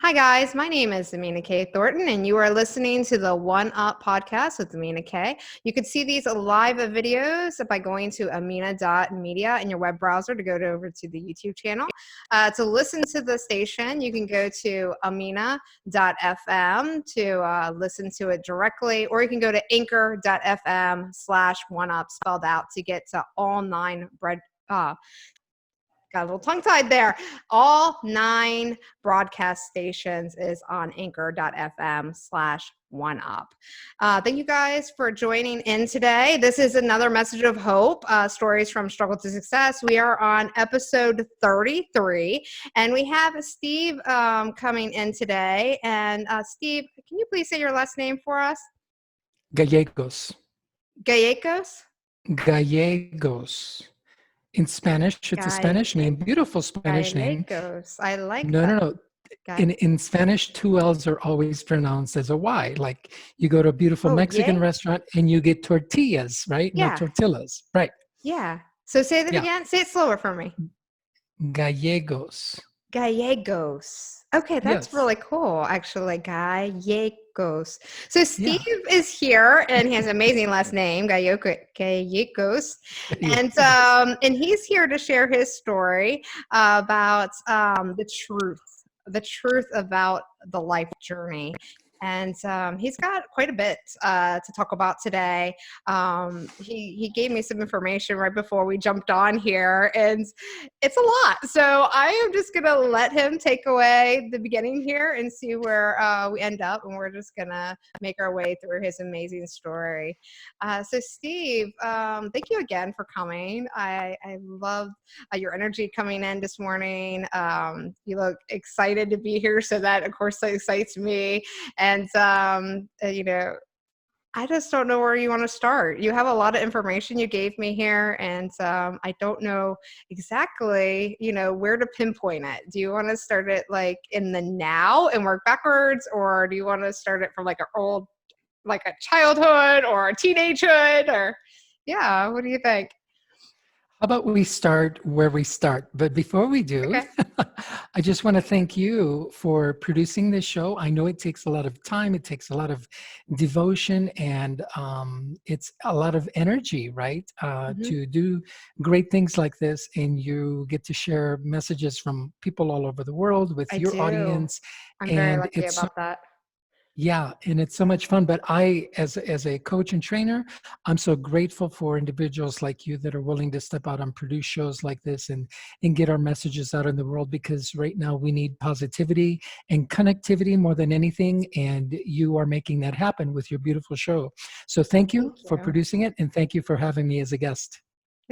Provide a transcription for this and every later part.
Hi, guys. My name is Amena K. Thornton, and you are listening to the One Up podcast with Amena K. You can see these live videos by going to amena.media in your web browser to go over to the YouTube channel. To listen to the station, you can go to amena.fm to listen to it directly, or you can go to anchor.fm/oneup spelled out to get to all nine got a little tongue-tied there. All 9 broadcast stations is on anchor.fm/oneup. Thank you guys for joining in today. This is another message of hope, stories from struggle to success. We are on episode 33, and we have Steve coming in today. And Steve, can you please say your last name for us? Gallegos. Gallegos? Gallegos. In Spanish, it's a Spanish name, beautiful Spanish name. Gallegos. I like No, that. no, no. In Spanish, 2 L's are always pronounced as a Y. Like you go to a beautiful Mexican restaurant and you get tortillas, right? Yeah. No tortillas, right? Yeah. So say that again. Say it slower for me. Gallegos. Gallegos. Okay, that's really cool, actually. Gallegos. So Steve is here, and he has an amazing last name, Gallegos. And he's here to share his story about the truth about the life journey. And he's got quite a bit to talk about today. He gave me some information right before we jumped on here, and it's a lot. So I am just going to let him take away the beginning here and see where we end up, and we're just going to make our way through his amazing story. So Steve, thank you again for coming. I love your energy coming in this morning. You look excited to be here, so that, of course, excites me. And, I just don't know where you want to start. You have a lot of information you gave me here, and I don't know exactly, where to pinpoint it. Do you want to start it like in the now and work backwards, or do you want to start it from like a childhood or a teenagehood, or what do you think? How about we start where we start? But before we do, I just want to thank you for producing this show. I know it takes a lot of time, it takes a lot of devotion, and it's a lot of energy, right? To do great things like this, and you get to share messages from people all over the world with your audience. I'm very lucky about that. Yeah, and it's so much fun. But I, as a coach and trainer, I'm so grateful for individuals like you that are willing to step out and produce shows like this and get our messages out in the world, because right now we need positivity and connectivity more than anything. And you are making that happen with your beautiful show. So thank you for producing it, and thank you for having me as a guest.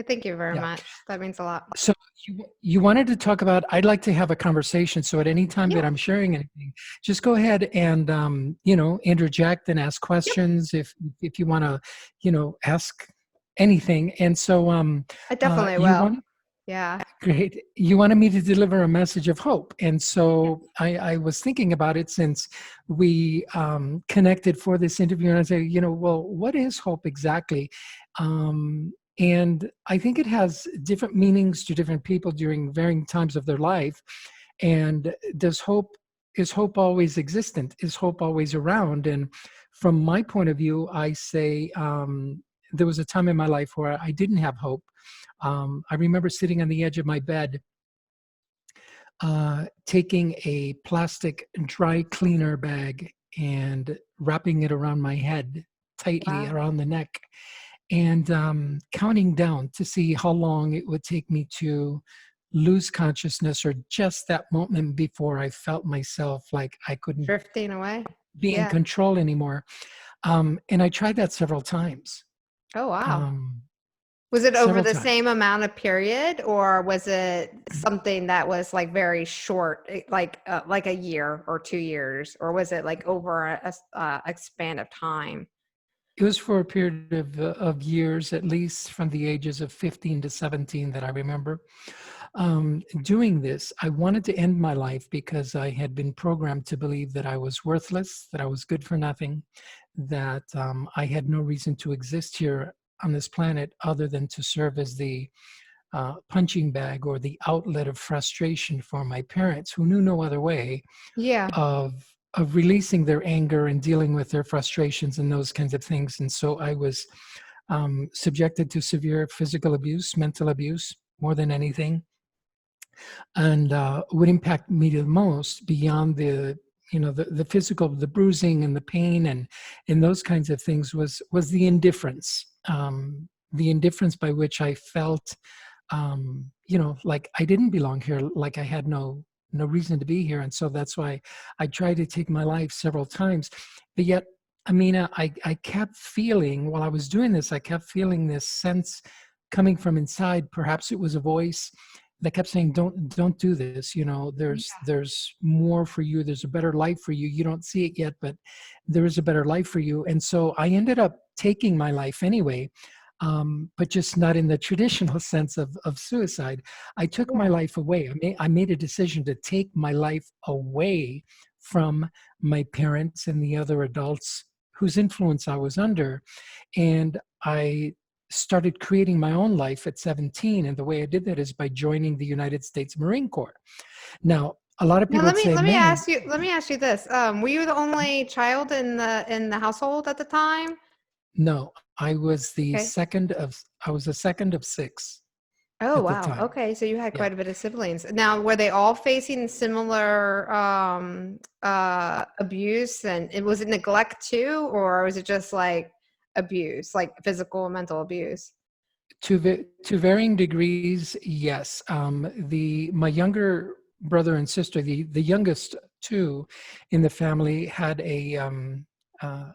Thank you very much. That means a lot. So you wanted to talk about, I'd like to have a conversation. So at any time that I'm sharing anything, just go ahead and, interject and ask questions if you want to, ask anything. And so I definitely will. Great. You wanted me to deliver a message of hope. And so I was thinking about it since we connected for this interview, and I say, well, what is hope exactly? And I think it has different meanings to different people during varying times of their life. And is hope always existent? Is hope always around? And from my point of view, I say there was a time in my life where I didn't have hope. I remember sitting on the edge of my bed, taking a plastic dry cleaner bag and wrapping it around my head tightly around the neck, and counting down to see how long it would take me to lose consciousness, or just that moment before I felt myself like I couldn't drifting away, be in control anymore. And I tried that several times. Oh, wow. Was it over the same amount of period, or was it something that was like very short, like a year or 2 years, or was it like over a span of time? It was for a period of years, at least from the ages of 15 to 17 that I remember. Doing this, I wanted to end my life because I had been programmed to believe that I was worthless, that I was good for nothing, that I had no reason to exist here on this planet other than to serve as the punching bag or the outlet of frustration for my parents, who knew no other way Yeah. of releasing their anger and dealing with their frustrations and those kinds of things. And so I was subjected to severe physical abuse, mental abuse, more than anything. And what impacted me the most, beyond the the physical, the bruising and the pain and those kinds of things, was the indifference by which I felt, like I didn't belong here, like I had no reason to be here. And so that's why I tried to take my life several times. But yet, Amina, I kept feeling, while I was doing this, I kept feeling this sense coming from inside. Perhaps it was a voice that kept saying, don't do this. There's more for you. There's a better life for you. You don't see it yet, but there is a better life for you. And so I ended up taking my life anyway, but just not in the traditional sense of suicide. I took my Yeah. life away. I made a decision to take my life away from my parents and the other adults whose influence I was under. And I started creating my own life at 17. And the way I did that is by joining the United States Marine Corps. Now, a lot of Now people would say, man, let me ask you this. Were you the only child in the household at the time? no, Okay. I was the second of six Oh, at the wow. time. Okay, so you had Yeah. quite a bit of siblings. Now, were they all facing similar abuse, and was it neglect too, or was it just like abuse, like physical and mental abuse? To varying degrees, yes. The My younger brother and sister, the youngest two in the family, had uh,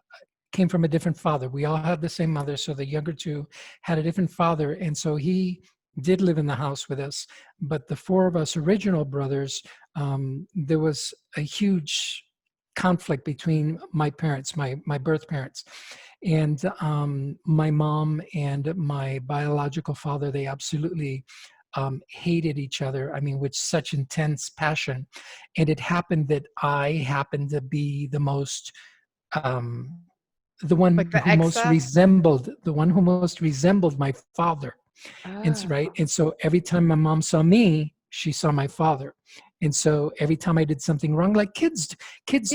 came from a different father. We all had the same mother, so the younger two had a different father, and so he did live in the house with us. But the four of us original brothers, there was a huge conflict between my parents, my birth parents, and my mom and my biological father. They absolutely hated each other. I mean, with such intense passion. And it happened that I happened to be um, Like the excess? the one who most resembled my father. Oh, And so every time my mom saw me, she saw my father. And so every time I did something wrong, like kids do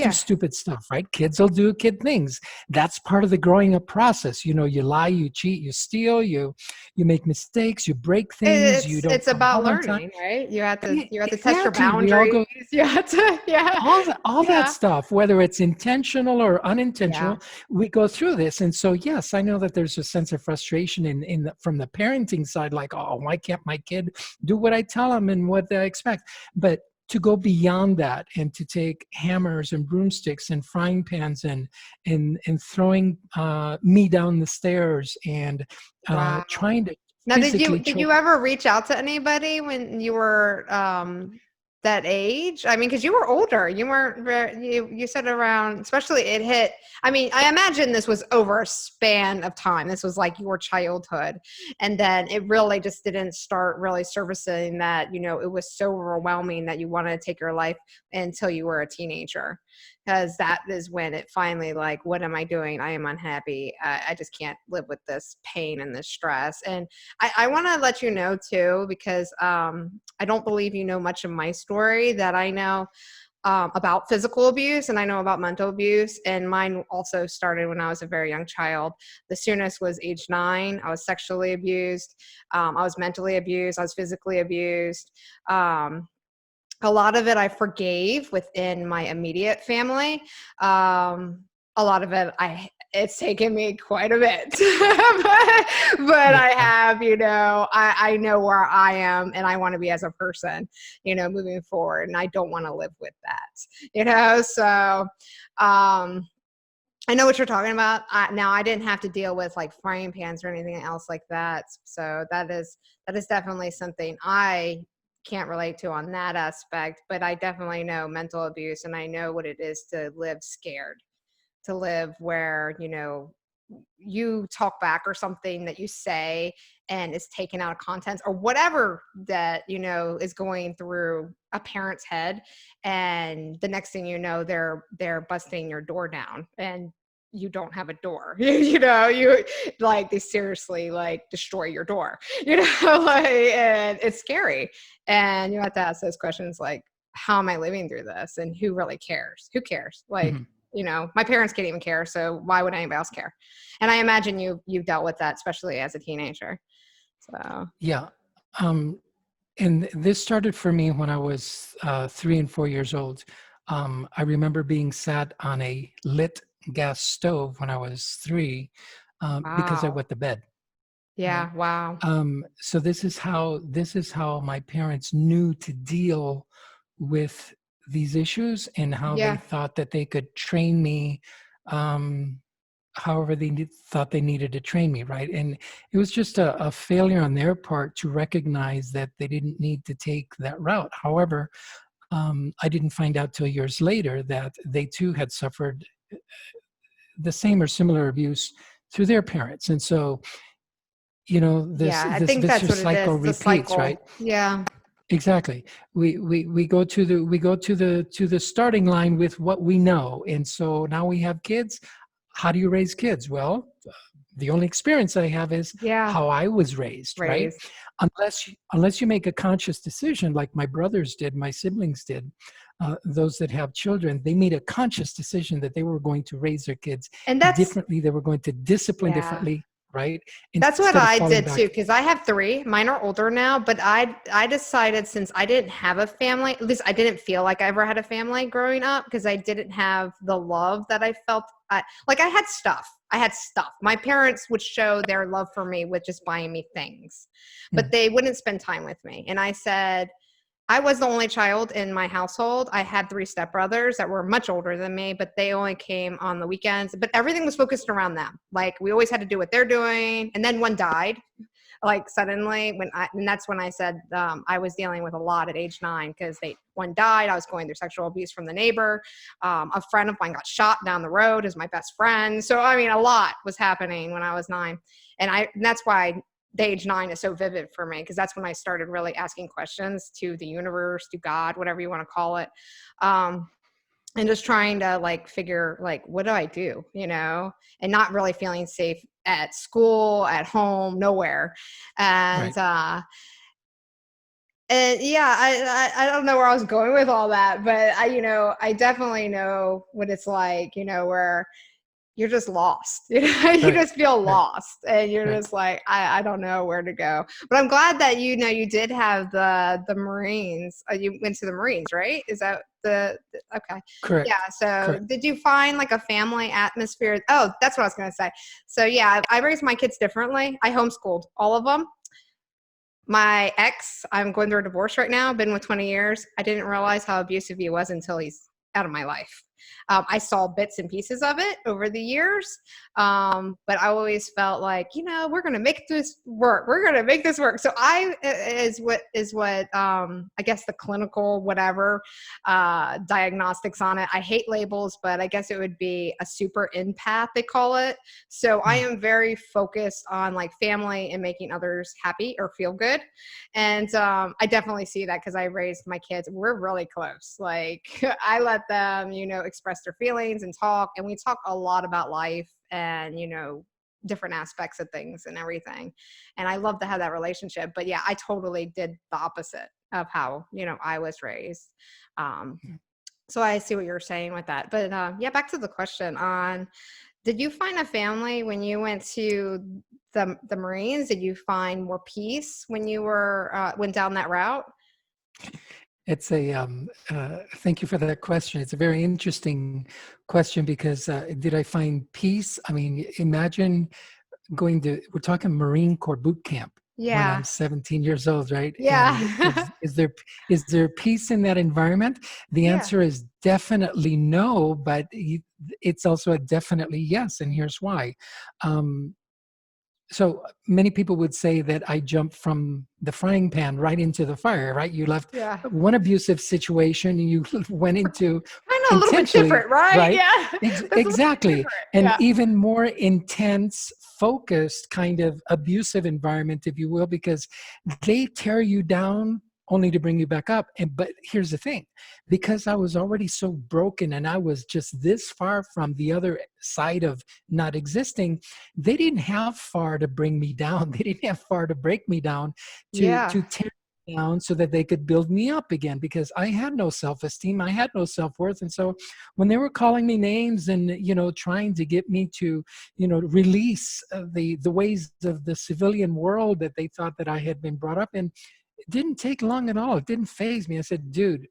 yeah. stupid stuff, right? Kids will do kid things. That's part of the growing up process. You lie, you cheat, you steal, you make mistakes, you break things, you don't It's come about home on time. learning, right? You have to test your Exactly. We all boundaries. go You have to, yeah, all that yeah, stuff, whether it's intentional or yeah. unintentional, we go through this. And so, yes, I know that there's a sense of frustration from the parenting side, like, oh, why can't my kid do what I tell them and what they expect? But to go beyond that and to take hammers and broomsticks and frying pans and throwing me down the stairs and Wow. trying to Now, physically did choke. you ever reach out to anybody when you were that age? I mean, because you were older. You weren't you said around, especially it hit. I mean, I imagine this was over a span of time. This was like your childhood, and then it really just didn't start really servicing that. It was so overwhelming that you wanted to take your life until you were a teenager, because that is when it finally, like, what am I doing? I am unhappy. I just can't live with this pain and this stress. And I want to let you know too, because I don't believe you know much of my story that I know about physical abuse, and I know about mental abuse. And mine also started when I was a very young child. The soonest was age 9. I was sexually abused. I was mentally abused. I was physically abused. A lot of it I forgave within my immediate family. A lot of it it's taken me quite a bit, but I Yeah. have, I know where I am and I want to be as a person, moving forward, and I don't want to live with that, so um I know what you're talking about. Now, I didn't have to deal with like frying pans or anything else like that. So that is definitely something I can't relate to on that aspect. But I definitely know mental abuse, and I know what it is to live scared, to live where you talk back or something that you say and is taken out of context, or whatever that is going through a parent's head, and the next thing you know, they're busting your door down, and you don't have a door. You know, you like they seriously like destroy your door, you know, like, and it's scary. And you have to ask those questions like, how am I living through this? And who really cares? Who cares? Like, Mhm. you know, my parents can't even care. So why would anybody else care? And I imagine you've dealt with that, especially as a teenager. So Yeah. Um, and this started for me when I was 3 and 4 years old. I remember being sat on a lit gas stove when I was 3 because I wow. wet the bed, right? Yeah, wow. So this is how my parents knew to deal with these issues and how they Yeah. thought that they could train me um, however thought they needed to train me, right? And it was just a failure on their part to recognize that they didn't need to take that route. However, I didn't find out till years later that they too had suffered the same or similar abuse through their parents. And so, this Yeah, I this think that's vicious what it is. cycle The repeats, right? cycle. Yeah. Exactly. We go to the starting line with what we know, and so now we have kids. How do you raise kids? Well, the only experience I have is Yeah. how I was raised, right? Raised. Unless you make a conscious decision, like my brothers did, my siblings did, those that have children, they made a conscious decision that they were going to raise their kids And that's differently. They were going to discipline yeah. differently, right? That's what Instead of I falling did too, back. because I have three. Mine are older now, but I decided since I didn't have a family, at least I didn't feel like I ever had a family growing up because I didn't have the love that I felt. Like I had stuff. I had stuff. My parents would show their love for me with just buying me things, but Mm, they wouldn't spend time with me. And I said, I was the only child in my household. I had three stepbrothers that were much older than me, but they only came on the weekends. But everything was focused around them. Like we always had to do what they're doing. And then one died, like suddenly and that's when I said I was dealing with a lot at age 9 because one died. I was going through sexual abuse from the neighbor. A friend of mine got shot down the road as my best friend. So I mean, a lot was happening when I was 9, and that's why the age 9 is so vivid for me because that's when I started really asking questions to the universe, to God, whatever you want to call it. Um, and just trying to like figure like what do I do, and not really feeling safe at school, at home, nowhere. right. And yeah, I don't know where I was going with all that, but I definitely know what it's like, where you're just lost. You Right. just feel Right. lost and you're Right. just like, I don't know where to go. But I'm glad that you did have the Marines. You went to the Marines, right? Is that okay. Yeah. Correct. So Correct. did you find like a family atmosphere? Oh, that's what I was going to say. So yeah, I raised my kids differently. I homeschooled all of them. My ex, I'm going through a divorce right now, been with 20 years. I didn't realize how abusive he was until he's out of my life. I saw bits and pieces of it over the years, but I always felt like, we're going to make this work. We're going to make this work. So is what I guess the clinical whatever diagnostics on it. I hate labels, but I guess it would be a super empath, they call it. So I Mm, am very focused on like family and making others happy or feel good. And I definitely see that because I raised my kids. We're really close. Like I let them, express their feelings and talk. And we talk a lot about life and, different aspects of things and everything. And I love to have that relationship. But yeah, I totally did the opposite of how, I was raised. Um, mm. so I see what you're saying with that. But yeah, back to the question on, did you find a family when you went to the Marines? Did you find more peace when you went down that route? It's thank you for that question. It's a very interesting question because did I find peace? I mean, imagine we're talking Marine Corps boot camp when I'm Yeah. 17 years old, right? And Yeah. is there peace in that environment? The Yeah. answer is definitely no, but it's also a definitely yes, and here's why. Um, so many people would say that I jumped from the frying pan right into the fire, right? You left Yeah. one abusive situation and you went into I know, a little bit intentionally, different, right? right? Yeah. That's a little bit Exactly. different. An Yeah. even more intense, focused kind of abusive environment, if you will, because they tear you down only to bring you back up. And but here's the thing, because I was already so broken and I was just this far from the other side of not existing, they didn't have far to bring me down. They didn't have far to break me down, to Yeah. tear me down so that they could build me up again, because I had no self-esteem, I had no self-worth. And so when they were calling me names and trying to get me to release the ways of the civilian world that they thought that I had been brought up in, it didn't take long at all. It didn't phase me. I said, dude,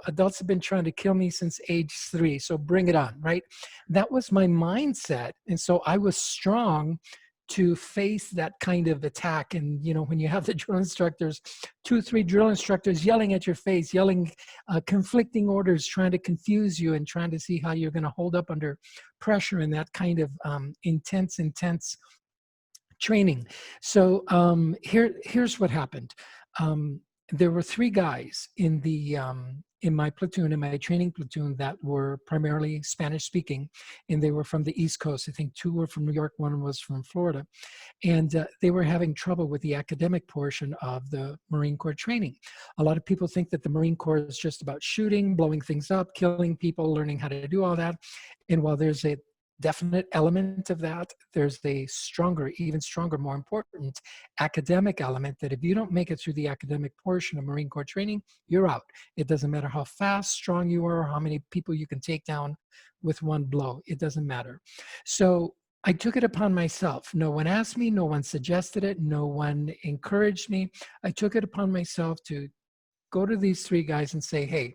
adults have been trying to kill me since age 3, so bring it on, right? That was my mindset. And so I was strong to face that kind of attack. And, when you have the drill instructors, 2, 3 drill instructors yelling at your face, yelling conflicting orders, trying to confuse you and trying to see how you're going to hold up under pressure in that kind of intense training. So here's what happened. There were 3 guys in my platoon, in my training platoon, that were primarily Spanish speaking, and they were from the East Coast. I think 2 were from New York, 1 was from Florida, and they were having trouble with the academic portion of the Marine Corps training. A lot of people think that the Marine Corps is just about shooting, blowing things up, killing people, learning how to do all that. And while there's a definite element of that, there's a stronger, even stronger, more important academic element, that if you don't make it through the academic portion of Marine Corps training, you're out. It doesn't matter how fast, strong you are, or how many people you can take down with one blow. It doesn't matter. So I took it upon myself. No one asked me, no one suggested it, no one encouraged me. I took it upon myself to go to these 3 guys and say, hey,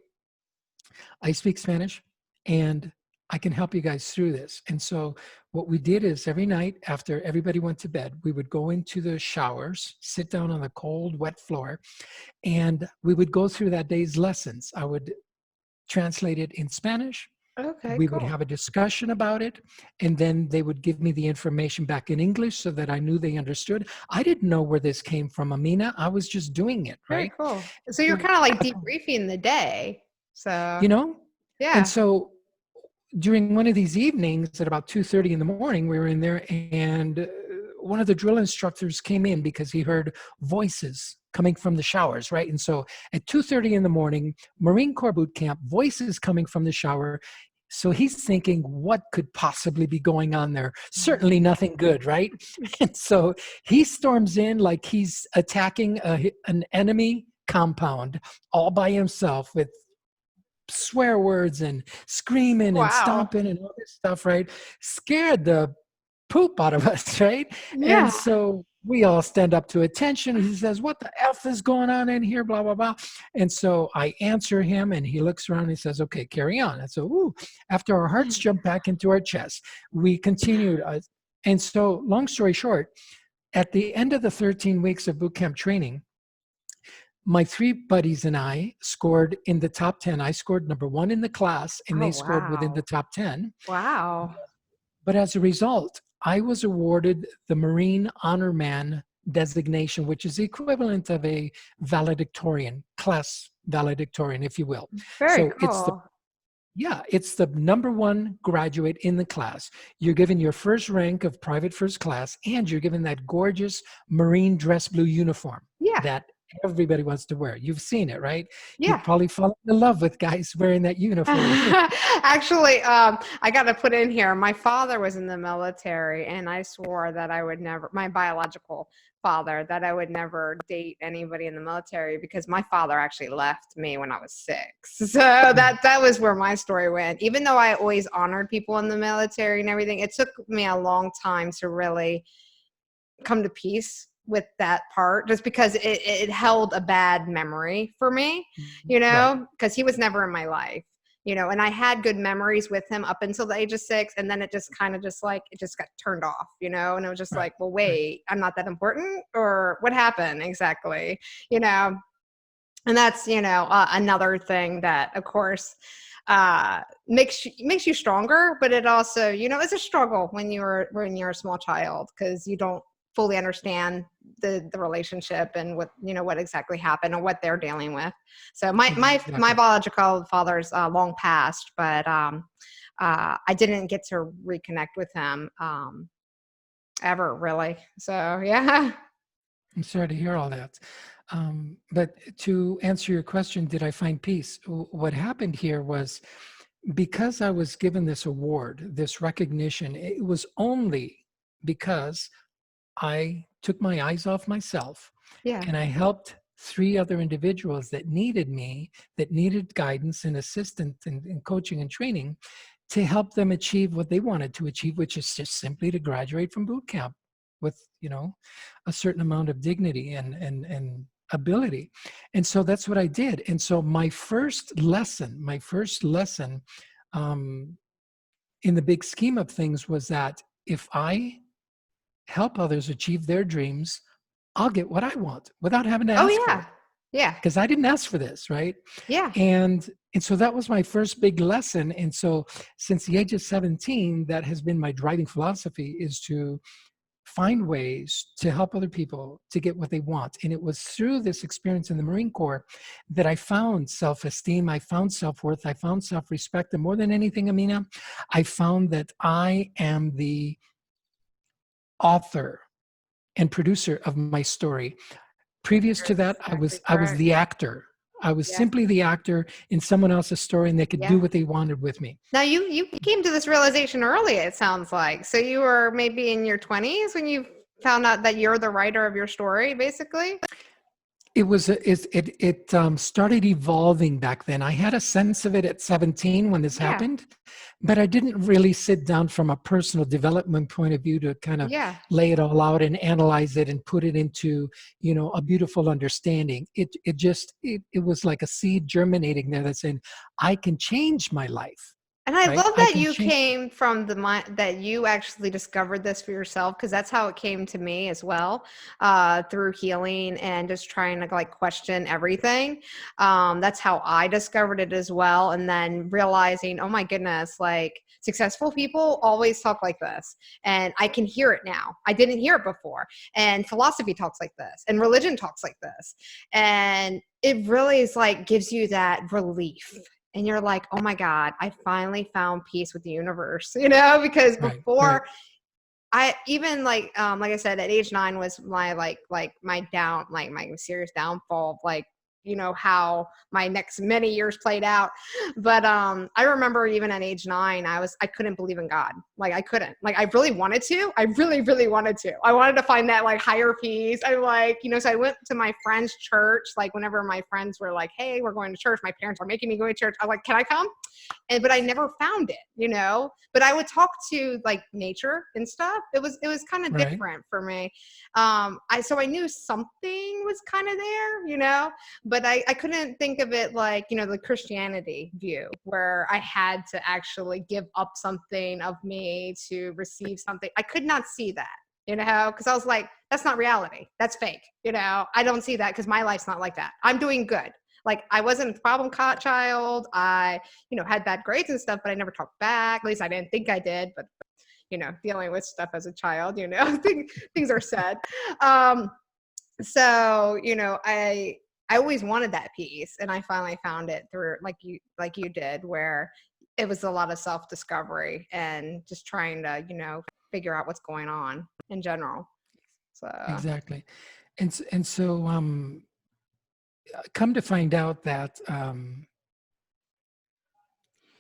I speak Spanish and I can help you guys through this. And so what we did is every night after everybody went to bed, we would go into the showers, sit down on the cold, wet floor, and we would go through that day's lessons. I would translate it in Spanish. Okay, We would cool. have a discussion about it, and then they would give me the information back in English so that I knew they understood. I didn't know where this came from, Amena. I was just doing it, Very right? cool. So you're So, kind of like debriefing the day. So you know, and yeah. so during one of these evenings at about 2:30 in the morning, we were in there, and one of the drill instructors came in because he heard voices coming from the showers, right? And so at 2:30 in the morning, Marine Corps boot camp, voices coming from the shower. So he's thinking, what could possibly be going on there? Certainly nothing good, right? And so he storms in like he's attacking an enemy compound all by himself with swear words and screaming and Wow. stomping and all this stuff, right? Scared the poop out of us, right? And Yeah. so we all stand up to attention. He says, what the F is going on in here? Blah, blah, blah. And so I answer him, and he looks around and he says, okay, carry on. And so, ooh, after our hearts jump back into our chest, we continued. And so, long story short, at the end of the 13 weeks of boot camp training, my 3 buddies and I scored in the top 10. I scored number 1 in the class, and Oh, they scored within the wow. top 10. Wow. But as a result, I was awarded the Marine Honor Man designation, which is the equivalent of a valedictorian, class valedictorian, if you will. Very So cool. it's the number 1 graduate in the class. You're given your first rank of private first class, and you're given that gorgeous Marine dress blue uniform Yeah. that everybody wants to wear. You've seen it, right? Yeah. You've probably fallen in love with guys wearing that uniform. Actually, I got to put in here, my father was in the military, and I swore that I would never, my biological father, that I would never date anybody in the military, because my father actually left me when I was 6. So that was where my story went. Even though I always honored people in the military and everything, it took me a long time to really come to peace with that part, just because it held a bad memory for me, Right, because he was never in my life, and I had good memories with him up until the age of 6. And then it just kind of just like, it just got turned off, and it was just right, like, well, right. wait, I'm not that important, or what happened exactly, you know? And that's, another thing that, of course, makes you stronger, but it also, it's a struggle when you're a small child, because you don't fully understand the relationship and what exactly happened or what they're dealing with. So my Exactly. biological father's long passed, but I didn't get to reconnect with him ever, really. So yeah. I'm sorry to hear all that. But to answer your question, did I find peace? What happened here was because I was given this award, this recognition, it was only because I took my eyes off myself Yeah. and I helped three other individuals that needed me, that needed guidance and assistance and coaching and training to help them achieve what they wanted to achieve, which is just simply to graduate from boot camp with, a certain amount of dignity and ability. And so that's what I did. And so my first lesson um, in the big scheme of things was that if I help others achieve their dreams, I'll get what I want without having to Oh ask for yeah. it. Yeah. Because I didn't ask for this, right? Yeah. And so that was my first big lesson. And so since the age of 17, that has been my driving philosophy, is to find ways to help other people to get what they want. And it was through this experience in the Marine Corps that I found self-esteem, I found self-worth, I found self-respect, and more than anything, Amina, I found that I am the author and producer of my story. Previous You're to that, I exactly was I was correct. the actor. I was Yeah. simply the actor in someone else's story, and they could do Yeah. what they wanted with me. Now you came to this realization early, it sounds like. So you were maybe in your 20s when you found out that you're the writer of your story, basically? It started evolving back then. I had a sense of it at 17 when this Yeah. happened, but I didn't really sit down from a personal development point of view to kind of Yeah. lay it all out and analyze it and put it into, a beautiful understanding. It was like a seed germinating there that said, I can change my life, And I right? love I that can you change. came from the mind that you actually discovered this for yourself, because that's how it came to me as well, through healing and just trying to like question everything. That's how I discovered it as well. And then realizing, oh my goodness, like successful people always talk like this. And I can hear it now. I didn't hear it before. And philosophy talks like this, and religion talks like this. And it really is like gives you that relief, and you're like, oh my God, I finally found peace with the universe, because Right, right, before I even like I said, at age 9 was my like my down, like my serious downfall of like, how my next many years played out. But I remember even at age 9, I couldn't believe in God. Like I couldn't. Like I really wanted to. I really, really wanted to. I wanted to find that like higher peace. I like, so I went to my friend's church, like whenever my friends were like, hey, we're going to church. My parents are making me go to church. I was like, can I come? But I never found it. But I would talk to like nature and stuff. It was kind of right. different for me. So I knew something was kind of there, but I couldn't think of it like, the Christianity view where I had to actually give up something of me to receive something. I could not see that. Because I was like, that's not reality. That's fake. I don't see that because my life's not like that. I'm doing good. Like I wasn't a problem child. I, had bad grades and stuff, but I never talked back. At least I didn't think I did. But dealing with stuff as a child, things are said. So I always wanted that peace, and I finally found it through like you did, where it was a lot of self discovery and just trying to figure out what's going on in general. So Exactly. And so come to find out that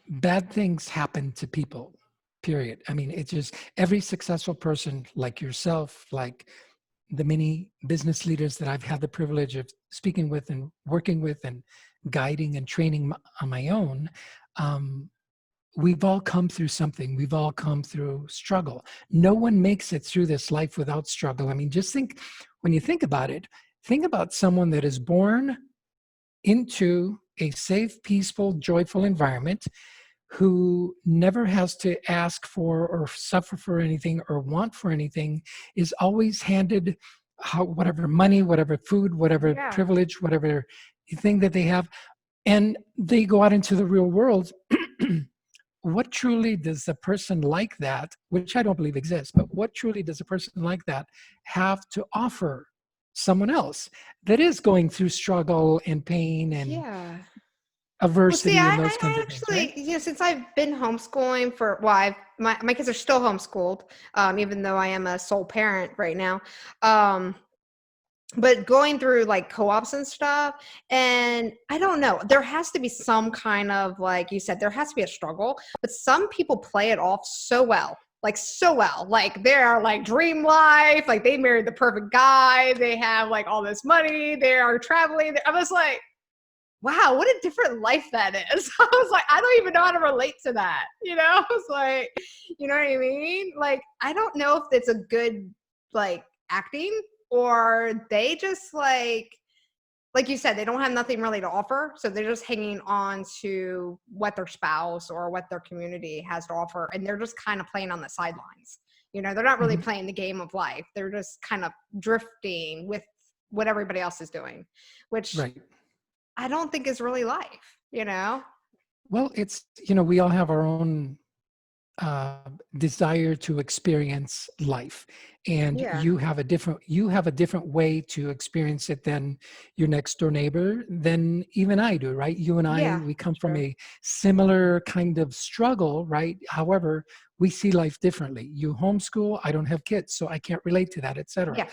bad things happen to people, period. I mean, it's just every successful person like yourself, like the many business leaders that I've had the privilege of speaking with and working with and guiding and training on my own, um, we've all come through something. We've all come through struggle. No one makes it through this life without struggle. I mean, just think, when you think about it, think about someone that is born into a safe, peaceful, joyful environment, who never has to ask for or suffer for anything or want for anything, is always handed whatever money, whatever food, whatever yeah, privilege, whatever thing that they have, and they go out into the real world. What truly does a person like that, which I don't believe exists, but what truly does a person like that have to offer someone else that is going through struggle and pain and yeah. Well, see, adversity I, and those kinds I of things, right? actually, since I've been homeschooling my kids are still homeschooled, even though I am a sole parent right now. Um, but going through like co-ops and stuff, and I don't know, there has to be some kind of, like you said, there has to be a struggle, but some people play it off so well, like so well, like they're like dream life, like they married the perfect guy, they have like all this money, they are traveling. I was like, wow, what a different life that is. I was like, I don't even know how to relate to that. I was like, you know what I mean? Like, I don't know if it's a good like acting, or they just like you said, they don't have nothing really to offer. So they're just hanging on to what their spouse or what their community has to offer. And they're just kind of playing on the sidelines. They're not really Mhm. playing the game of life. They're just kind of drifting with what everybody else is doing, which Right. I don't think is really life. Well, it's, we all have our own uh, desire to experience life, and Yeah. you have a different way to experience it than your next door neighbor, than even I do, right? You and I, Yeah. we come from True. a similar kind of struggle, right? However, we see life differently. You homeschool, I don't have kids, so I can't relate to that, etc. Yeah.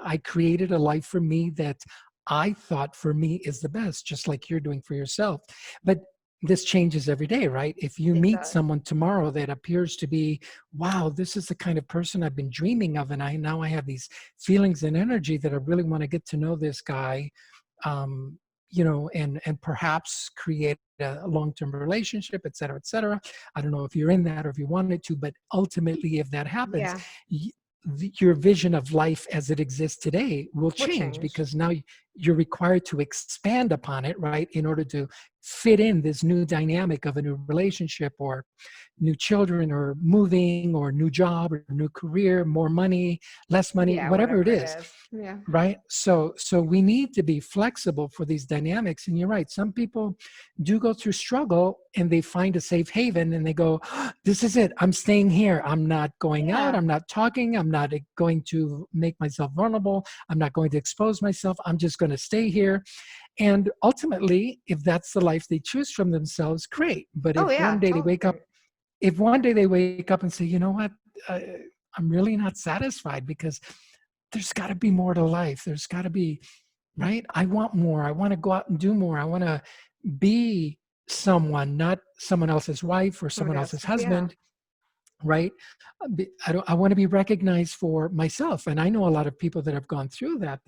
I created a life for me that I thought for me is the best, just like you're doing for yourself. But this changes every day, right? If you It meet does. someone tomorrow that appears to be, wow, this is the kind of person I've been dreaming of, and I have these feelings and energy that I really want to get to know this guy, um, and perhaps create a long-term relationship, et cetera, et cetera. I don't know if you're in that or if you wanted to, but ultimately, if that happens, Yeah. your vision of life as it exists today will Would change, change. because now you're required to expand upon it, right, in order to fit in this new dynamic of a new relationship, or new children, or moving, or new job, or new career, more money, less money, Yeah. whatever it Whatever it is, is. Yeah. right? So we need to be flexible for these dynamics. And you're right, some people do go through struggle and they find a safe haven and they go, "Oh, this is it, I'm staying here, I'm not going out, Yeah. I'm not talking, I'm not going to make myself vulnerable, I'm not going to expose myself, I'm just going to stay here." And ultimately, if that's the life they choose from themselves, great. But Oh yeah. Totally agree. if one day they wake up and say, you know what, uh, I'm really not satisfied, because there's got to be more to life, there's got to be, right, I want more, I want to go out and do more, I want to be someone, not someone else's wife or someone Somebody else's else's. Yeah. husband, right? I want to be recognized for myself. And I know a lot of people that have gone through that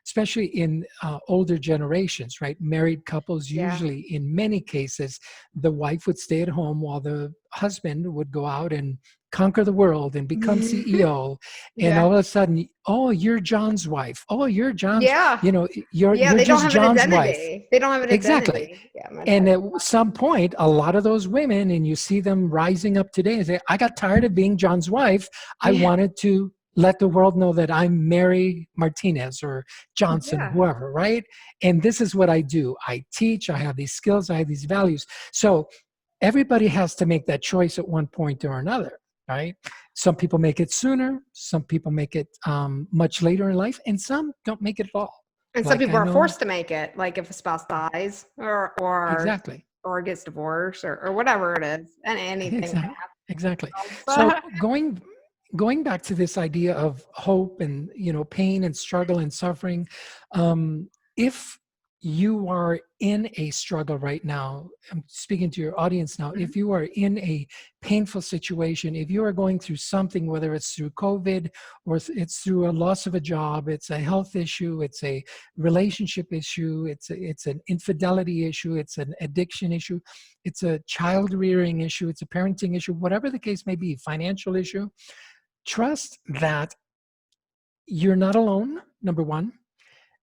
especially in older generations, right? Married couples, Yeah. usually in many cases, the wife would stay at home while the husband would go out and conquer the world and become CEO. And Yeah. all of a sudden, oh, you're John's wife. Oh, you're John's, Yeah. Yeah. you're They don't just have an John's wife. identity. They don't have an Exactly. identity. Yeah. And at some point, a lot of those women, and you see them rising up today and say, I got tired of being John's wife. I Yeah. wanted to let the world know that I'm Mary Martinez or Johnson, Yeah. whoever, right? And this is what I do. I teach, I have these skills, I have these values. So everybody has to make that choice at one point or another, right? Some people make it sooner, some people make it much later in life, and some don't make it at all. And some Like people I are know, forced to make it, like if a spouse dies or exactly. or gets divorced or whatever it is, and anything Exactly. Exactly. else. So going back to this idea of hope and pain and struggle and suffering, if you are in a struggle right now, I'm speaking to your audience now, Mhm. if you are in a painful situation, if you are going through something, whether it's through COVID or it's through a loss of a job, it's a health issue, it's a relationship issue, it's an infidelity issue, it's an addiction issue, it's a child rearing issue, it's a parenting issue, whatever the case may be, financial issue, trust that you're not alone, number one.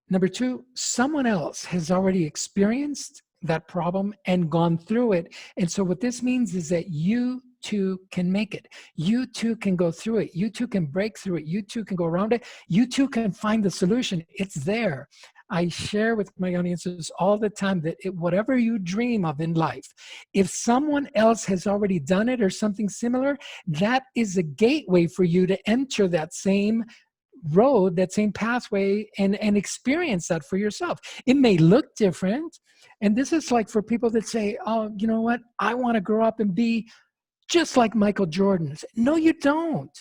Number two, someone else has already experienced that problem and gone through it. And so what this means is that you too can make it. You too can go through it. You too can break through it. You too can go around it. You too can find the solution. It's there. I share with my audiences all the time that whatever you dream of in life, if someone else has already done it or something similar, that is a gateway for you to enter that same road, that same pathway, and experience that for yourself. It may look different. And this is like for people that say, oh, you know what? I want to grow up and be just like Michael Jordan. No, you don't.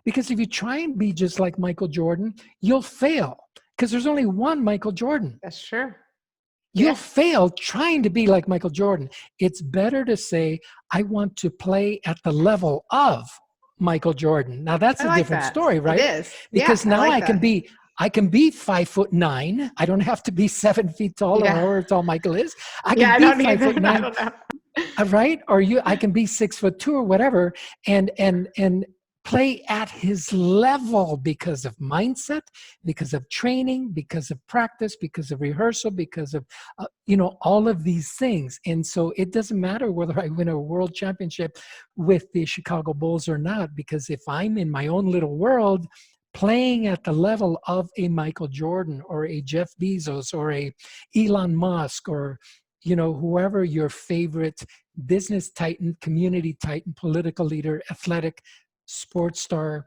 Because if you try and be just like Michael Jordan, you'll fail because there's only one Michael Jordan. That's true. You'll fail trying to be like Michael Jordan. It's better to say, I want to play at the level of Michael Jordan. Now that's I a like different that. story, It right? is. Yeah, Because I now like I that. can be 5'9". I don't have to be 7 feet tall or Yeah. however tall Michael is. I Yeah, can I be don't five either. foot I nine, don't know. right? Or I can be 6'2" or whatever, and play at his level because of mindset, because of training, because of practice, because of rehearsal, because of all of these things. And so it doesn't matter whether I win a world championship with the Chicago Bulls or not, because if I'm in my own little world playing at the level of a Michael Jordan or a Jeff Bezos or a Elon Musk or whoever your favorite business titan, community titan, political leader, athletic, sports star,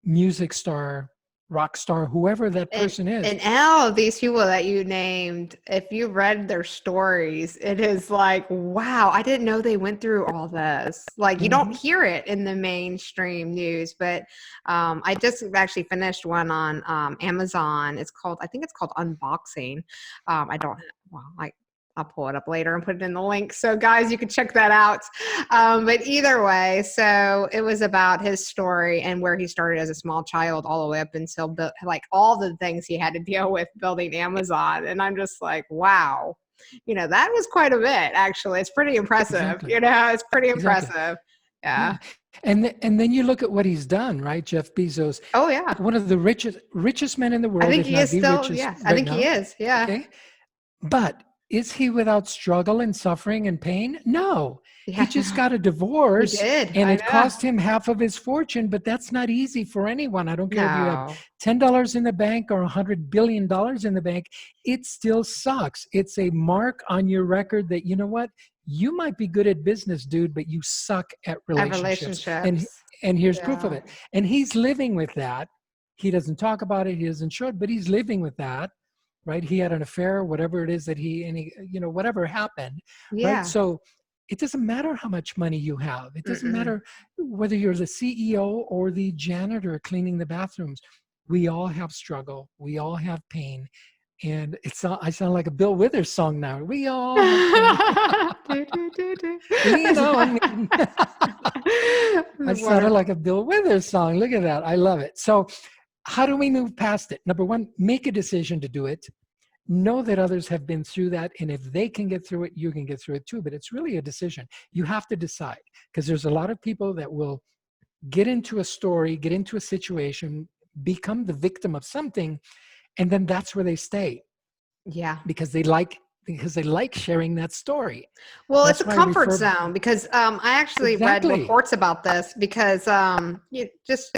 music star, rock star, whoever that And person is. and all of these people that you named, if you read their stories, it is like, wow, I didn't know they went through all this. Like you don't hear it in the mainstream news, but I just actually finished one on Amazon. I think it's called Unboxing. I don't, well, I'll pull it up later and put it in the link. So guys, you can check that out. But either way, so it was about his story and where he started as a small child all the way up until like all the things he had to deal with building Amazon. And I'm just like, wow, that was quite a bit, actually. It's pretty impressive. Exactly. It's pretty Exactly. impressive. Yeah. And then you look at what he's done, right? Jeff Bezos. Oh yeah. One of the richest men in the I world, think if he not is the still, richest yeah. I right think he now. is. Yeah. Okay. But is he without struggle and suffering and pain? No. He Yeah. just got a He divorce did. and I it know. cost him half of his fortune, but that's not easy for anyone. I don't care if you have No. $10 in the bank or $100 billion in the bank, it still sucks. It's a mark on your record that, you know what? You might be good at business, dude, but you suck at relationships. Relationships. And here's proof of Yeah. it. And he's living with that. He doesn't talk about it, he doesn't show it, but he's living with that. Right, he had an affair, whatever it is that whatever happened, right? Yeah. So it doesn't matter how much money you have. It doesn't Mm-mm. matter whether you're the CEO or the janitor cleaning the bathrooms. We all have struggle. We all have pain. And I sound like a Bill Withers song now. We all have pain. Do, do, do, do. Lean on me. I sounded Wonderful. like a Bill Withers song. Look at that. I love it. So how do we move past it? Number one, make a decision to do it. Know that others have been through that. And if they can get through it, you can get through it too. But it's really a decision. You have to decide, because there's a lot of people that will get into a story, get into a situation, become the victim of something, and then that's where they stay Yeah. because they like sharing that story. Well, it's That's a why I comfort refer zone because I actually read exactly. reports about this because just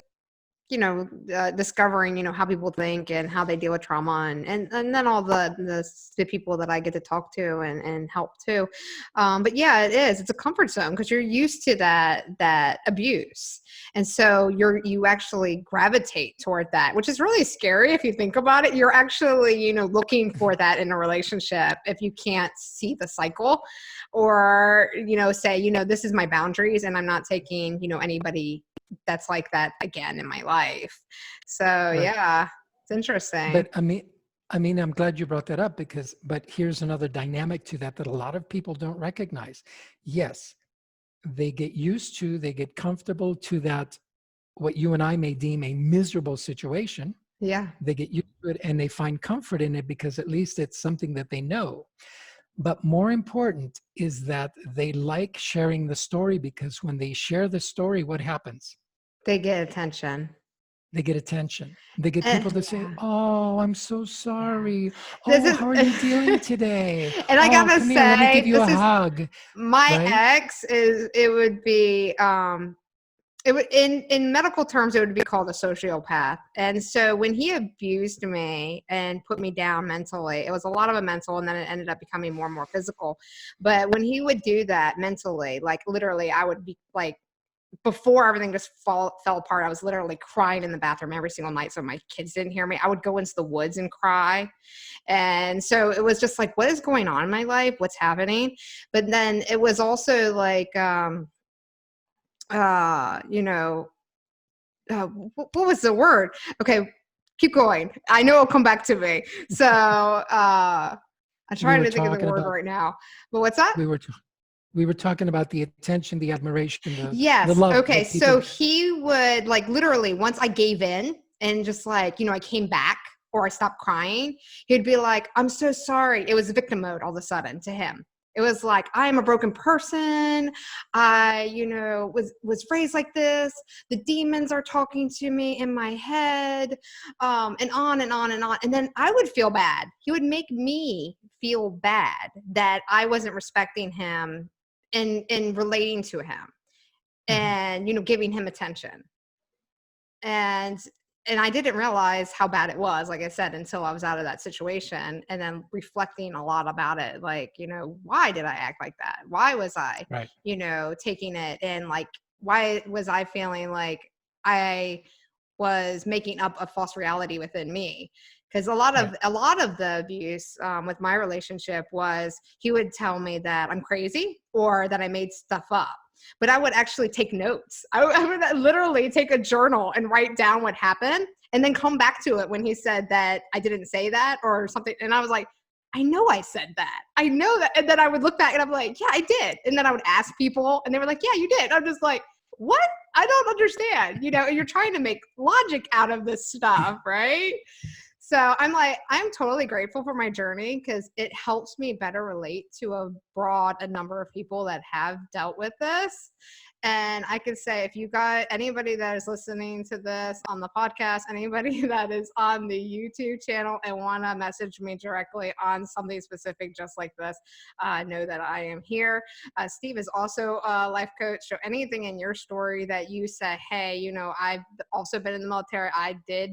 discovering, how people think and how they deal with trauma and then all the people that I get to talk to and help too. But yeah, it's a comfort zone because you're used to that abuse. And so you actually gravitate toward that, which is really scary if you think about it. You're actually, looking for that in a relationship if you can't see the cycle or, say, this is my boundaries and I'm not taking, anybody that's like that again in my life. So Right. yeah, it's interesting. But I'm glad you brought that up but here's another dynamic to that a lot of people don't recognize. Yes, they get comfortable to that, what you and I may deem a miserable situation. Yeah. They get used to it and they find comfort in it because at least it's something that they know. But more important is that they like sharing the story, because when they share the story, what happens? They get attention. They get attention. They get And people to say, yeah. "Oh, I'm so Yeah. sorry. This Oh, is how are you dealing today? and I Oh, gotta come here. Let me give say, you a this is hug." my Right? ex is it would be it would in medical terms it would be called a sociopath. And so when he abused me and put me down mentally, it was a lot of it mental and then it ended up becoming more and more physical. But when he would do that mentally, like literally I would be like before everything just fell apart, I was literally crying in the bathroom every single night so my kids didn't hear me. I would go into the woods and cry. And so it was just like, what is going on in my life? What's happening? But then it was also like, you know, what was the word? Okay, keep going. I know it'll come back to me. So I'm We trying were to think of the talking word about right now. But what's that? we were talking about the attention, the admiration, the Yes. love Okay. that people So get. he would like literally once I gave in and just like, I came back or I stopped crying, he'd be like, I'm so sorry. It was victim mode all of a sudden to him. It was like, I am a broken person. I, was raised like this. The demons are talking to me in my head, and on and on and on. And then I would feel bad. He would make me feel bad that I wasn't respecting him in relating to him Mhm. and giving him attention. And I didn't realize how bad it was, like I said, until I was out of that situation and then reflecting a lot about it. Like, why did I act like that? Why was I, Right. taking it, and like, why was I feeling like I was making up a false reality within me? Because Right. a lot of the abuse with my relationship was he would tell me that I'm crazy or that I made stuff up, but I would actually take notes. I would literally take a journal and write down what happened and then come back to it when he said that I didn't say that or something. And I was like, I know I said that. I know that. And then I would look back and I'm like, yeah, I did. And then I would ask people and they were like, yeah, you did. I'm just like, what? I don't understand. You're trying to make logic out of this stuff, right? So I'm like, I'm totally grateful for my journey because it helps me better relate to a number of people that have dealt with this. And I could say, if you got anybody that is listening to this on the podcast, anybody that is on the YouTube channel and want to message me directly on something specific just like this, know that I am here. Steve is also a life coach. So anything in your story that you say, hey, I've also been in the military. I did,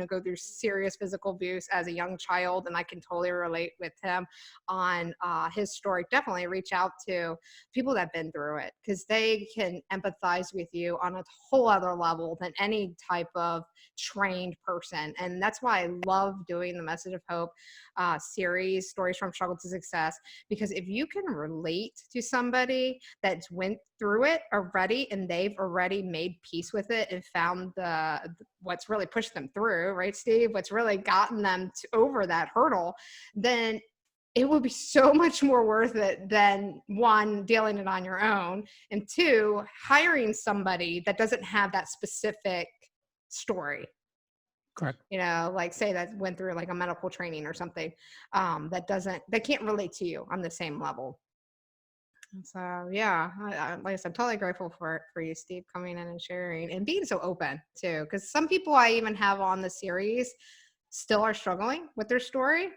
go through serious physical abuse as a young child, and I can totally relate with him on his story. Definitely reach out to people that have been through it because they can empathize with you on a whole other level than any type of trained person. And that's why I love doing the Message of Hope series, Stories from Struggle to Success, because if you can relate to somebody that's went through it already and they've already made peace with it and found what's really pushed them through, right, Steve? What's really gotten them over that hurdle, then it will be so much more worth it than one, dealing it on your own, and two, hiring somebody that doesn't have that specific story. Correct. Like say that went through like a medical training or something, that can't relate to you on the same level. So yeah, like I said, I'm totally grateful for you, Steve, coming in and sharing and being so open too. Because some people I even have on the series still are struggling with their story,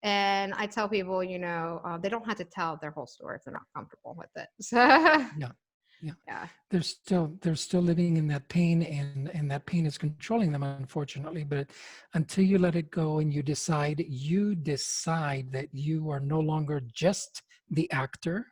and I tell people, they don't have to tell their whole story if they're not comfortable with it. So Yeah. Yeah. yeah, They're still living in that pain, and that pain is controlling them, unfortunately. But until you let it go and you decide that you are no longer just the actor,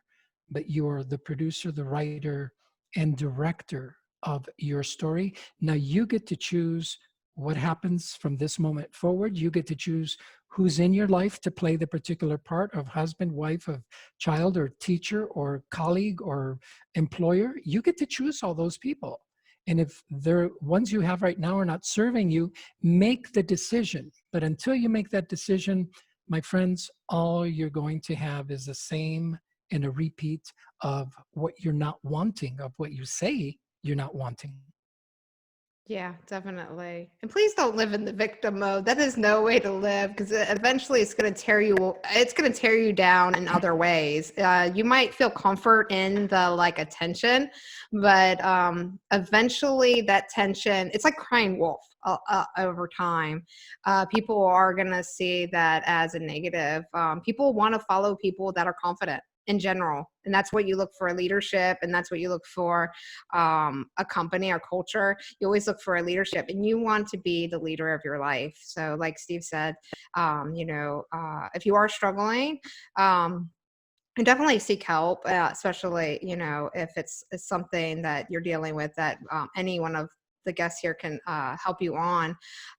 but you're the producer, the writer, and director of your story. Now you get to choose what happens from this moment forward. You get to choose who's in your life to play the particular part of husband, wife, of child, or teacher, or colleague, or employer. You get to choose all those people. And if the ones you have right now are not serving you, make the decision. But until you make that decision, my friends, all you're going to have is the same and a repeat of what you're not wanting, of what you say you're not wanting. yeah, definitely. And please don't live in the victim mode. That is no way to live because eventually it's going to tear you. It's going to tear you down in other ways. You might feel comfort in the like attention, but eventually that tension, it's like crying wolf over time. People are going to see that as a negative. People want to follow people that are confident in general, and that's what you look for: leadership, and that's what you look for a company or culture. You always look for a leadership, and you want to be the leader of your life. So like Steve said, if you are struggling, and definitely seek help, especially if it's something that you're dealing with that any one of the guests here can help you on.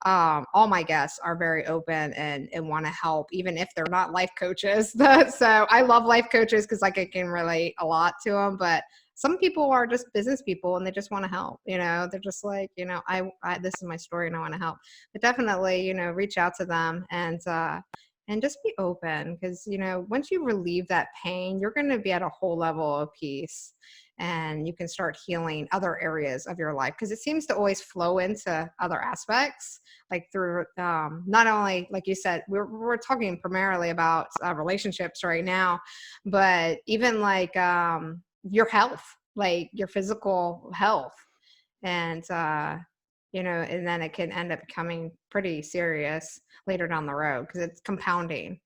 All my guests are very open and want to help, even if they're not life coaches. So I love life coaches because like I can relate a lot to them, but some people are just business people and they just want to help, they're just like, this is my story and I want to help. But definitely, reach out to them and just be open, because, once you relieve that pain, you're going to be at a whole level of peace, and you can start healing other areas of your life, because it seems to always flow into other aspects, like through not only, like you said, we're talking primarily about relationships right now, but even like your health, like your physical health. And and then it can end up becoming pretty serious later down the road, because it's compounding.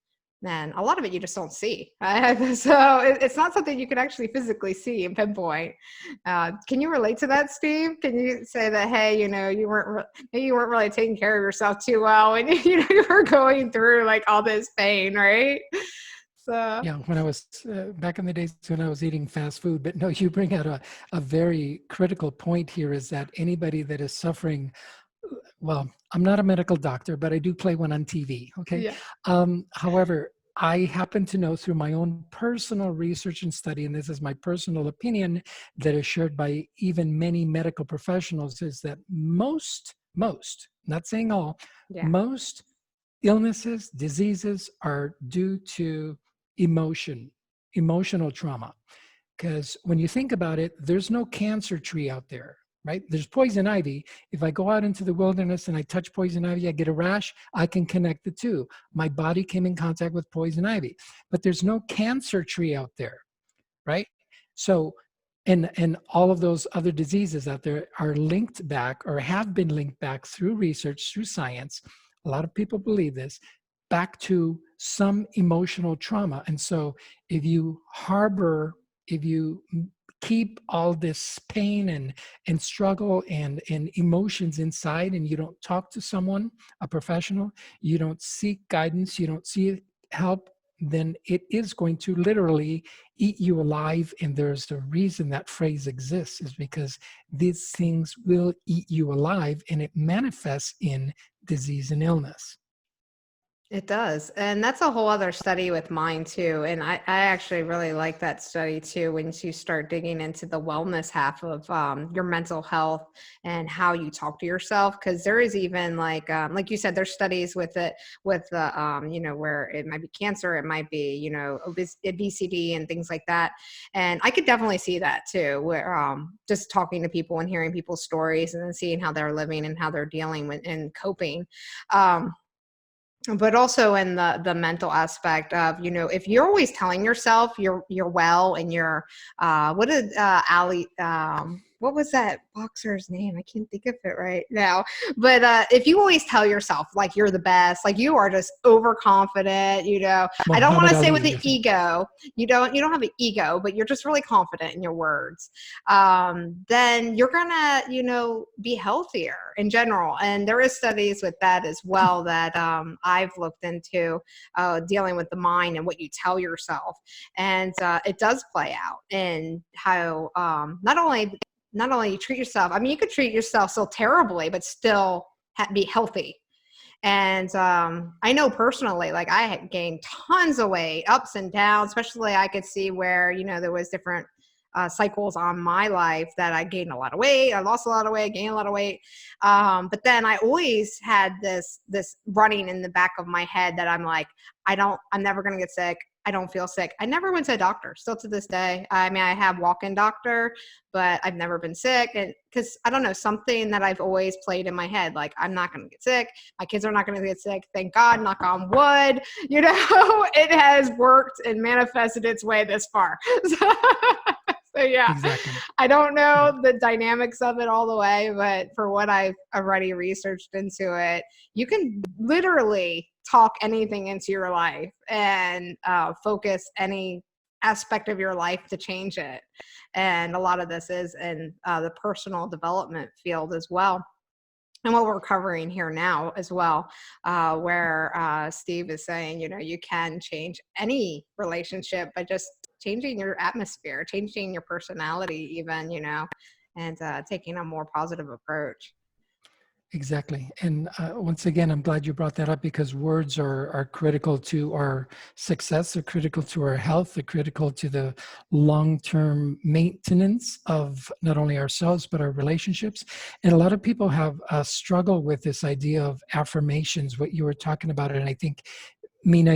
And a lot of it you just don't see. So it's not something you can actually physically see and pinpoint. Can you relate to that, Steve? Can you say that, hey, you weren't really taking care of yourself too well, and you were going through like all this pain, right? So yeah, when I was back in the days when I was eating fast food. But no, you bring out a very critical point here, is that anybody that is suffering, well, I'm not a medical doctor, but I do play one on TV. Okay. yeah, However, I happen to know through my own personal research and study, and this is my personal opinion that is shared by even many medical professionals, is that most, not saying all, yeah. most illnesses, diseases are due to emotional trauma. Because when you think about it, there's no cancer tree out there, right? There's poison ivy. If I go out into the wilderness and I touch poison ivy, I get a rash, I can connect the two. My body came in contact with poison ivy, but there's no cancer tree out there, right? So, and all of those other diseases out there are linked back, or have been linked back through research, through science. A lot of people believe this, back to some emotional trauma. And so if you harbor, if you keep all this pain and struggle and emotions inside, and you don't talk to someone, a professional, you don't seek guidance, you don't seek help, then it is going to literally eat you alive. And there's the reason that phrase exists, is because these things will eat you alive, and it manifests in disease and illness. It does. And that's a whole other study with mine too. And I actually really like that study too, when you start digging into the wellness half of your mental health and how you talk to yourself. Because there is even like you said, there's studies with it, with the, where it might be cancer, it might be, obesity and things like that. And I could definitely see that too, where just talking to people and hearing people's stories and then seeing how they're living and how they're dealing with and coping. But also in the mental aspect of, if you're always telling yourself you're well, and you're what did Ali what was that boxer's name? I can't think of it right now. But if you always tell yourself like you're the best, like you are just overconfident, I don't want Muhammad to say Ali, with the you think? ego, you don't have an ego, but you're just really confident in your words. Then you're gonna, be healthier in general. And there is studies with that as well that I've looked into, dealing with the mind and what you tell yourself. And it does play out in how not only you treat yourself. I mean, you could treat yourself so terribly, but still be healthy. And I know personally, like I had gained tons of weight, ups and downs, especially I could see where, there was different cycles on my life that I gained a lot of weight, I lost a lot of weight, gained a lot of weight. But then I always had this running in the back of my head that I'm like, I'm never going to get sick. I don't feel sick. I never went to a doctor, still to this day. I mean, I have walk-in doctor, but I've never been sick. And because I don't know, something that I've always played in my head, like I'm not going to get sick. My kids are not going to get sick. Thank God, knock on wood. It has worked and manifested its way this far. So yeah, Exactly. I don't Yeah. know the dynamics of it all the way, but for what I've already researched into it, you can literally talk anything into your life and focus any aspect of your life to change it. And a lot of this is in the personal development field as well. And what we're covering here now as well, where Steve is saying, you can change any relationship by just changing your atmosphere, changing your personality even, and taking a more positive approach. Exactly. And once again, I'm glad you brought that up because words are critical to our success, they're critical to our health, they're critical to the long-term maintenance of not only ourselves, but our relationships. And a lot of people have a struggle with this idea of affirmations, what you were talking about. And I think Amina,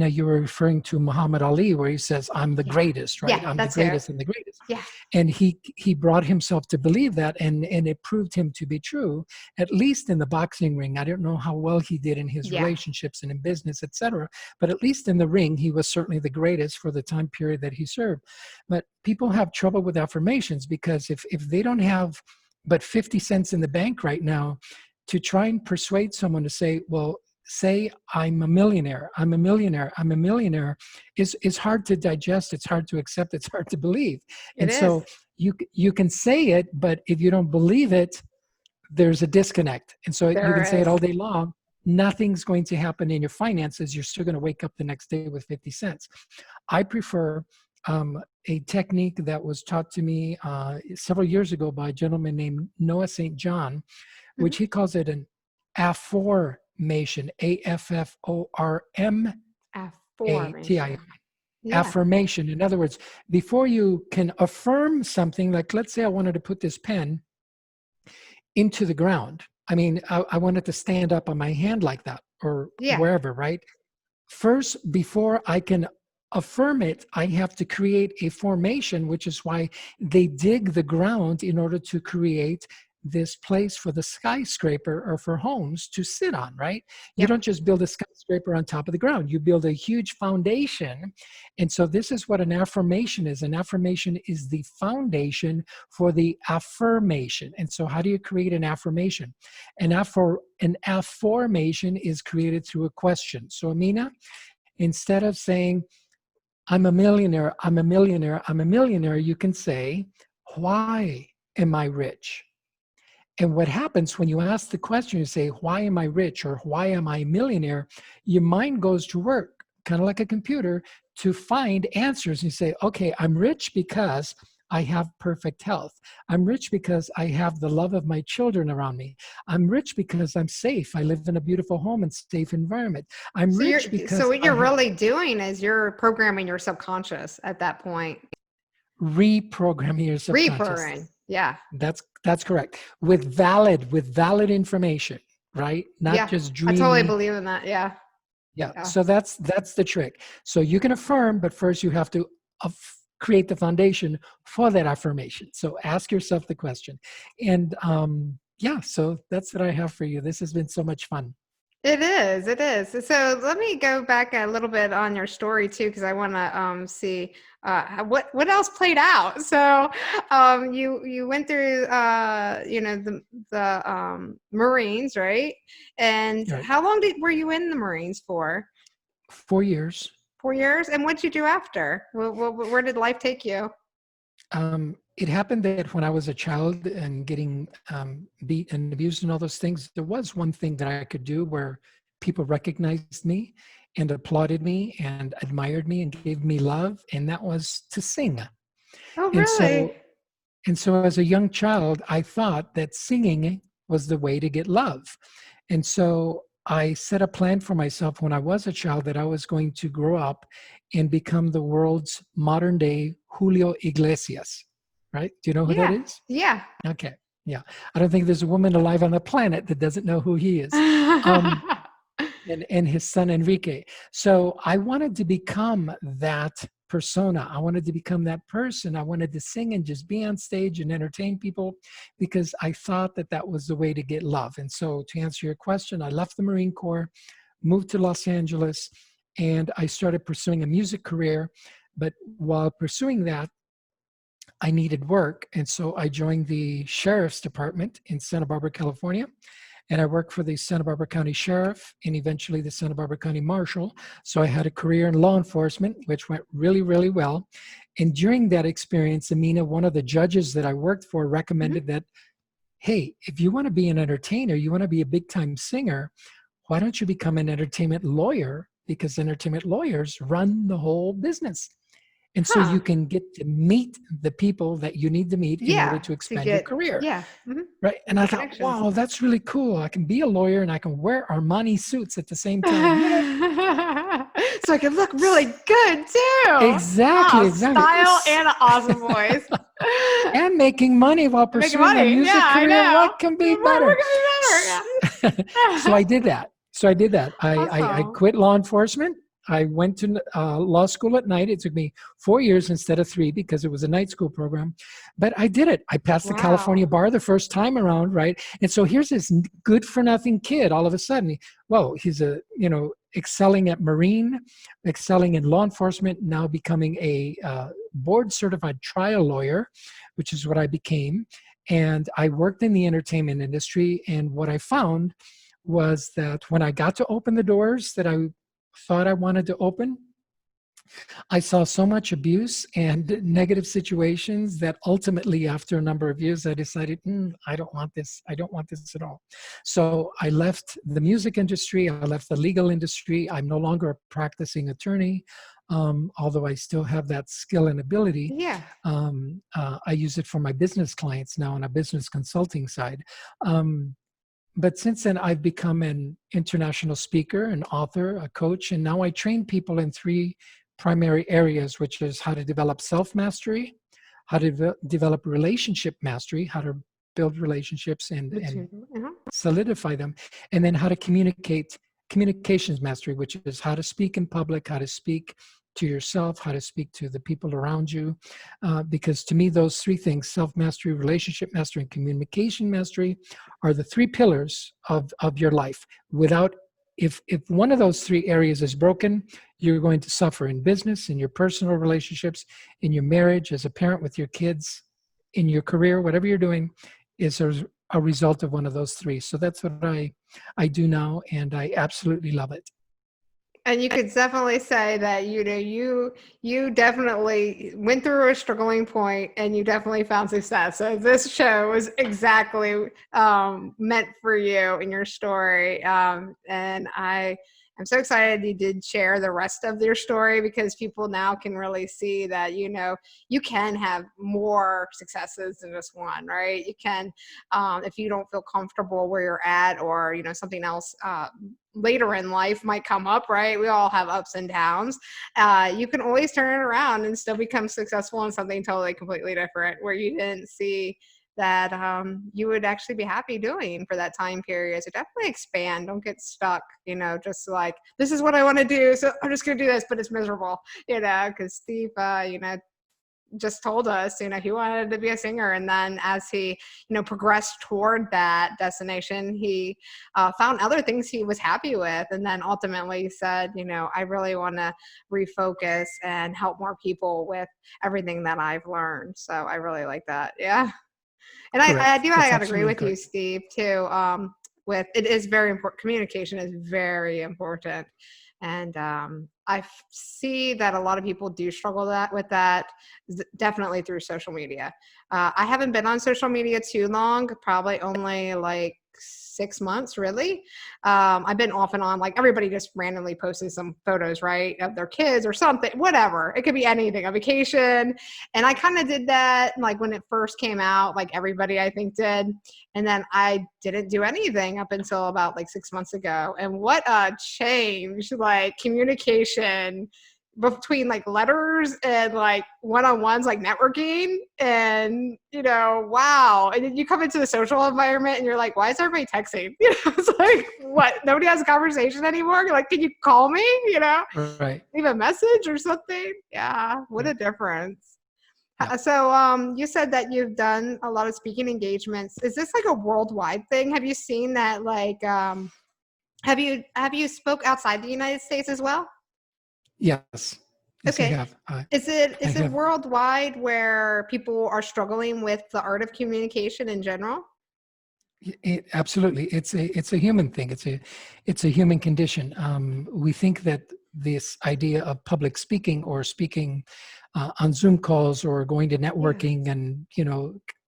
you were referring to Muhammad Ali, where he says, "I'm the Yeah. greatest," right? Yeah, I'm the that's it. greatest and the greatest. Yeah. And he brought himself to believe that, and it proved him to be true, at least in the boxing ring. I don't know how well he did in his Yeah. relationships and in business, etc. But at least in the ring, he was certainly the greatest for the time period that he served. But people have trouble with affirmations because if they don't have but 50 cents in the bank right now to try and persuade someone to say, well, say I'm a millionaire, I'm a millionaire, I'm a millionaire, is hard to digest, it's hard to accept, it's hard to believe. It And is. so you can say it, but if you don't believe it, there's a disconnect. And so you can There say it is. all day long, nothing's going to happen in your finances. You're still going to wake up the next day with 50 cents. I prefer a technique that was taught to me several years ago by a gentleman named Noah St. John, Mhm. which he calls it an affirmation, AFFORMATION, Affirmation. Yeah. affirmation. In other words, before you can affirm something, like let's say I wanted to put this pen into the ground. I mean, I wanted to stand up on my hand like that or Yeah. wherever, right? First, before I can affirm it, I have to create a formation, which is why they dig the ground in order to create this place for the skyscraper or for homes to sit on, right? You Yep. don't just build a skyscraper on top of the ground, you build a huge foundation. And so, this is what an affirmation is. An affirmation is the foundation for the affirmation. And so, how do you create an affirmation? An affirmation is created through a question. So, Amina, instead of saying, I'm a millionaire, I'm a millionaire, I'm a millionaire, you can say, why am I rich? And what happens when you ask the question, you say, why am I rich or why am I a millionaire? Your mind goes to work, kind of like a computer, to find answers. You say, okay, I'm rich because I have perfect health. I'm rich because I have the love of my children around me. I'm rich because I'm safe. I live in a beautiful home and safe environment. I'm So rich so because what I you're have really doing is you're programming your subconscious at that point. reprogramming your subconscious. Reprogramming. Yeah. That's correct. With valid information, right? Not Yeah. just I totally dreamy. believe in that. Yeah. Yeah. Yeah. So that's the trick. So you can affirm, but first you have to create the foundation for that affirmation. So ask yourself the question. And yeah, so that's what I have for you. This has been so much fun. It is. It is. So let me go back a little bit on your story too, because I want to see what else played out. So you went through the Marines, right? And All right. how long were you in the Marines for? 4 years. 4 years. And what'd you do after? Where did life take you? It happened that when I was a child and getting beat and abused and all those things, there was one thing that I could do where people recognized me and applauded me and admired me and gave me love, and that was to sing. Oh, And really? so, and so as a young child, I thought that singing was the way to get love. And so I set a plan for myself when I was a child that I was going to grow up and become the world's modern day Julio Iglesias, right? Do you know who that Yeah. is? Yeah. Okay. Yeah. I don't think there's a woman alive on the planet that doesn't know who he is. Um, and his son Enrique. So I wanted to become that persona. I wanted to become that person. I wanted to sing and just be on stage and entertain people because I thought that that was the way to get love. And so to answer your question, I left the Marine Corps, moved to Los Angeles, and I started pursuing a music career. But while pursuing that, I needed work. And so I joined the sheriff's department in Santa Barbara, California. And I worked for the Santa Barbara County Sheriff and eventually the Santa Barbara County Marshal. So I had a career in law enforcement, which went really, really well. And during that experience, Amina, one of the judges that I worked for Mhm. recommended that, hey, if you want to be an entertainer, you want to be a big time singer, why don't you become an entertainment lawyer? Because entertainment lawyers run the whole business. And so you Huh. can get to meet the people that you need to meet in order Yeah. to To expand your get, career. yeah. Right. And I The thought, connections. wow, that's really cool. I can be a lawyer and I can wear Armani suits at the same So time. I can look really good too. Exactly, Oh, exactly. style and an awesome voice. And making money while And making pursuing my money. Yeah, music I career. know. What can be What better? could be better? So Yeah. I did that. I Awesome. quit law enforcement. I went to law school at night. It took me 4 years instead of 3 because it was a night school program. But I did it. I passed the Wow. California bar the first time around, right? And so here's this good for nothing kid. All of a sudden, whoa, he's excelling at Marine, excelling in law enforcement, now becoming a board certified trial lawyer, which is what I became. And I worked in the entertainment industry. And what I found was that when I got to open the doors that I thought I wanted to open, I saw so much abuse and negative situations that ultimately, after a number of years, I decided, I don't want this. I don't want this at all. So I left the music industry. I left the legal industry. I'm no longer a practicing attorney, although I still have that skill and ability. Yeah. I use it for my business clients now on a business consulting side. But since then, I've become an international speaker, an author, a coach, and now I train people in 3 primary areas, which is how to develop self-mastery, how to develop relationship mastery, how to build relationships and Uh-huh. solidify them, and then how to communications mastery, which is how to speak in public, how to speak to yourself, how to speak to the people around you. Because to me, those 3 things, self-mastery, relationship mastery, and communication mastery, are the 3 pillars of your life. Without, if one of those 3 areas is broken, you're going to suffer in business, in your personal relationships, in your marriage, as a parent with your kids, in your career, whatever you're doing is a result of one of those 3. So that's what I do now, and I absolutely love it. And you could definitely say that you definitely went through a struggling point and you definitely found success. So this show was exactly meant for you in your story. And I'm so excited you did share the rest of your story, because people now can really see that you can have more successes than just one, right? You can, if you don't feel comfortable where you're at, or something else later in life might come up, right? We all have ups and downs. You can always turn it around and still become successful in something totally completely different, where you didn't see that you would actually be happy doing for that time period. So definitely expand. Don't get stuck, just like, this is what I want to do, so I'm just going to do this, but it's miserable, because Steve, just told us, he wanted to be a singer. And then as he, progressed toward that destination, he found other things he was happy with. And then ultimately said, I really want to refocus and help more people with everything that I've learned. So I really like that. Yeah. And I Correct. do, I That's gotta agree absolutely with you, correct. Steve, too. With it is very important. Communication is very important. And see that a lot of people do struggle with that, definitely through social media. I haven't been on social media too long, probably only like 6 months, really. I've been off and on, like everybody just randomly posting some photos, right, of their kids or something, whatever. It could be anything, a vacation. And I kind of did that like when it first came out, like everybody I think did. And then I didn't do anything up until about like 6 months ago. And what a change, like communication between like letters and like one-on-ones, like networking, and wow. And then you come into the social environment and you're like, why is everybody texting? It's like, what, nobody has a conversation anymore? You're like, can you call me, Right. leave a message or something? Yeah, what Yeah. a difference. Yeah. So you said that you've done a lot of speaking engagements. Is this like a worldwide thing? Have you seen that, like have you spoke outside the United States as well? Yes. Yes, I Okay. have. Is it I is it have. worldwide where people are struggling with the art of communication in general? Absolutely. It's a human thing. It's a human condition. We think that this idea of public speaking or speaking on Zoom calls or going to Yeah. networking and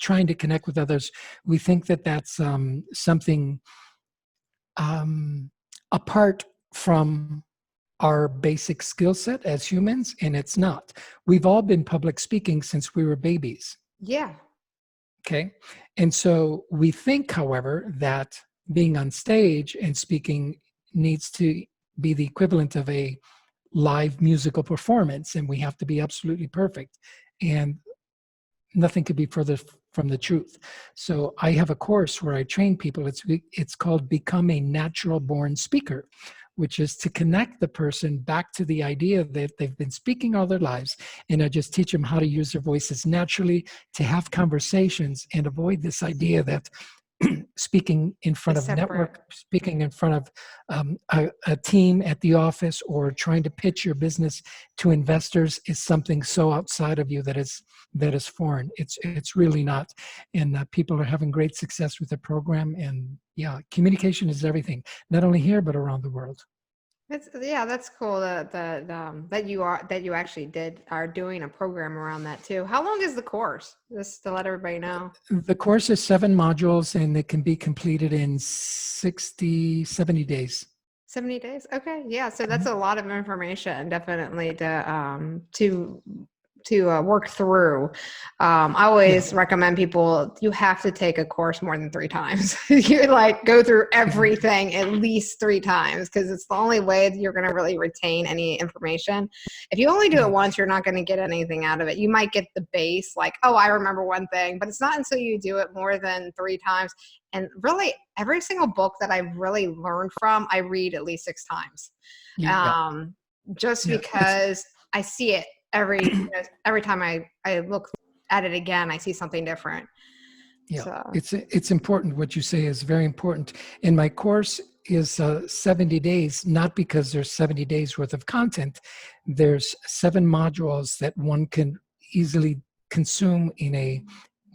trying to connect with others, we think that that's something apart from our basic skill set as humans, and it's not. We've all been public speaking since we were babies. Yeah. Okay. And so we think, however, that being on stage and speaking needs to be the equivalent of a live musical performance, and we have to be absolutely perfect. And nothing could be further from the truth. So I have a course where I train people. It's called Become a Natural Born Speaker, which is to connect the person back to the idea that they've been speaking all their lives. And I just teach them how to use their voices naturally, to have conversations, and avoid this idea that speaking in front It's of separate. network, speaking in front of a team at the office, or trying to pitch your business to investors is something so outside of you that is foreign. It's really not. And people are having great success with the program. And yeah, communication is everything, not only here, but around the world. That's cool that you actually are doing a program around that too. How long is the course? Just to let everybody know. The course is 7 modules, and it can be completed in 60, 70 days. 70 days. Okay. Yeah. So that's Mhm. a lot of information, definitely to work through. I Yeah, always recommend people, you have to take a course more than 3 times. You like go through yeah, everything at least 3 times, because it's the only way that you're going to really retain any information. If you only do it right. once, you're not going to get anything out of it. You might get the base, like, oh, I remember one thing, but it's not until you do it more than 3 times. And really, every single book that I've really learned from, I read at least 6 times, Yeah, um, just yeah. It's because I see it every time I look at it again, I see something different. Yeah, So it's important. What you say is very important. And my course is 70 days, not because there's 70 days worth of content. There's 7 modules that one can easily consume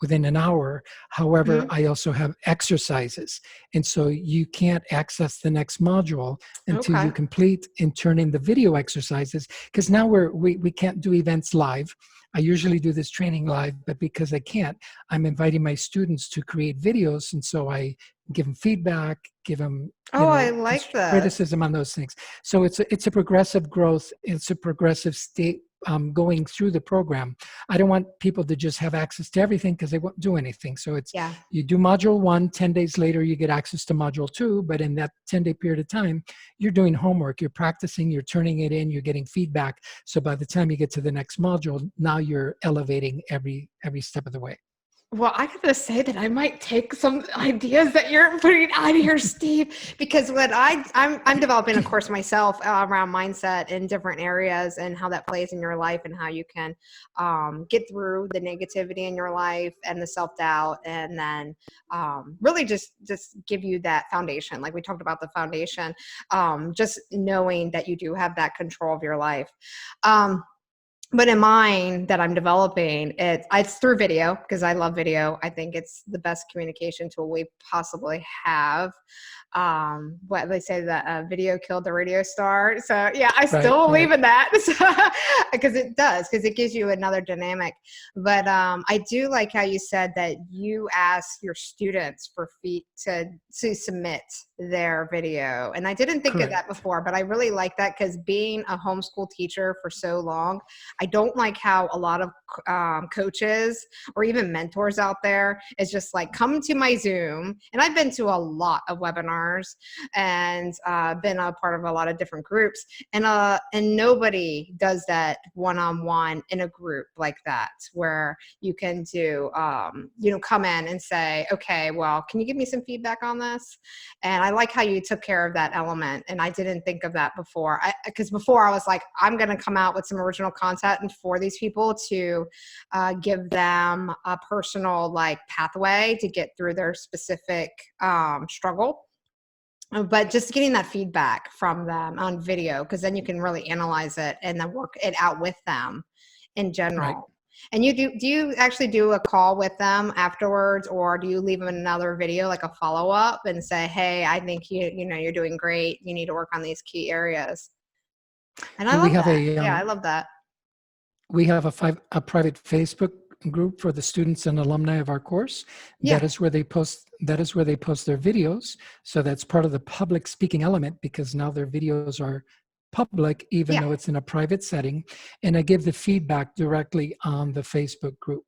within an hour. However, mhm. I also have exercises. And so you can't access the next module until Okay. you complete and turn in the video exercises. Because now we can't do events live. I usually do this training live, but because I can't, I'm inviting my students to create videos. And so I give them feedback, give them, Oh, I like this. criticism on those things. So it's a progressive growth. It's a progressive state, going through the program. I don't want people to just have access to everything, because they won't do anything. So Yeah. you do module 1, 10 days later, you get access to module 2, but in that 10-day period of time, you're doing homework, you're practicing, you're turning it in, you're getting feedback. So by the time you get to the next module, now you're elevating every step of the way. Well, I gotta say that I might take some ideas that you're putting out here, Steve, because I'm developing a course myself around mindset in different areas and how that plays in your life, and how you can get through the negativity in your life and the self-doubt, and then really just give you that foundation. Like we talked about the foundation, just knowing that you do have that control of your life. But in mine that I'm developing, it's through video, because I love video. I think it's the best communication tool we possibly have. What they say, that video killed the radio star. So yeah, I Right, still believe right. in that, because it does, because it gives you another dynamic. But I do like how you said that you ask your students for feet to submit their video, and I didn't think of Correct. that before, but I really like that, because being a homeschool teacher for so long, I don't like how a lot of coaches or even mentors out there is just like, come to my Zoom. And I've been to a lot of webinars and been a part of a lot of different groups. And nobody does that one-on-one in a group like that, where you can do, come in and say, okay, well, can you give me some feedback on this? And I like how you took care of that element. And I didn't think of that before. Because before I was like, I'm going to come out with some original content and for these people to give them a personal like pathway to get through their specific struggle. But just getting that feedback from them on video, because then you can really analyze it and then work it out with them in Right. general. And do you actually do a call with them afterwards, or do you leave them another video, like a follow-up, and say, hey, I think you're doing great, you need to work on these key areas? And I Well, we love have that. a Yeah, I love that. a private Facebook group for the students and alumni of our course. Yeah. That is where they post their videos. So that's part of the public speaking element, because now their videos are public, even Yeah. though it's in a private setting, and I give the feedback directly on the Facebook group,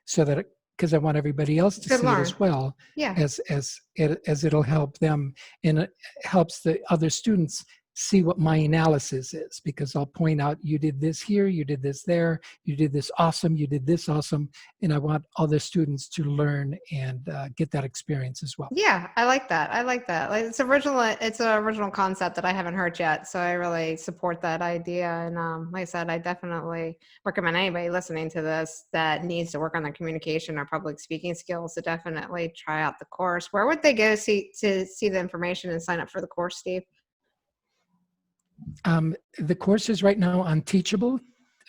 so that because I want everybody else to To see it learn. as well, Yeah. as it'll help them, and it helps the other students see what my analysis is, because I'll point out, you did this here, you did this there, you did this awesome, you did this awesome, and I want other students to learn and get that experience as well. Yeah, I like that. I like that. Like it's original. It's an original concept that I haven't heard yet, so I really support that idea. And like I said, I definitely recommend anybody listening to this that needs to work on their communication or public speaking skills to definitely try out the course. Where would they go to see the information and sign up for the course, Steve? The course is right now on Teachable,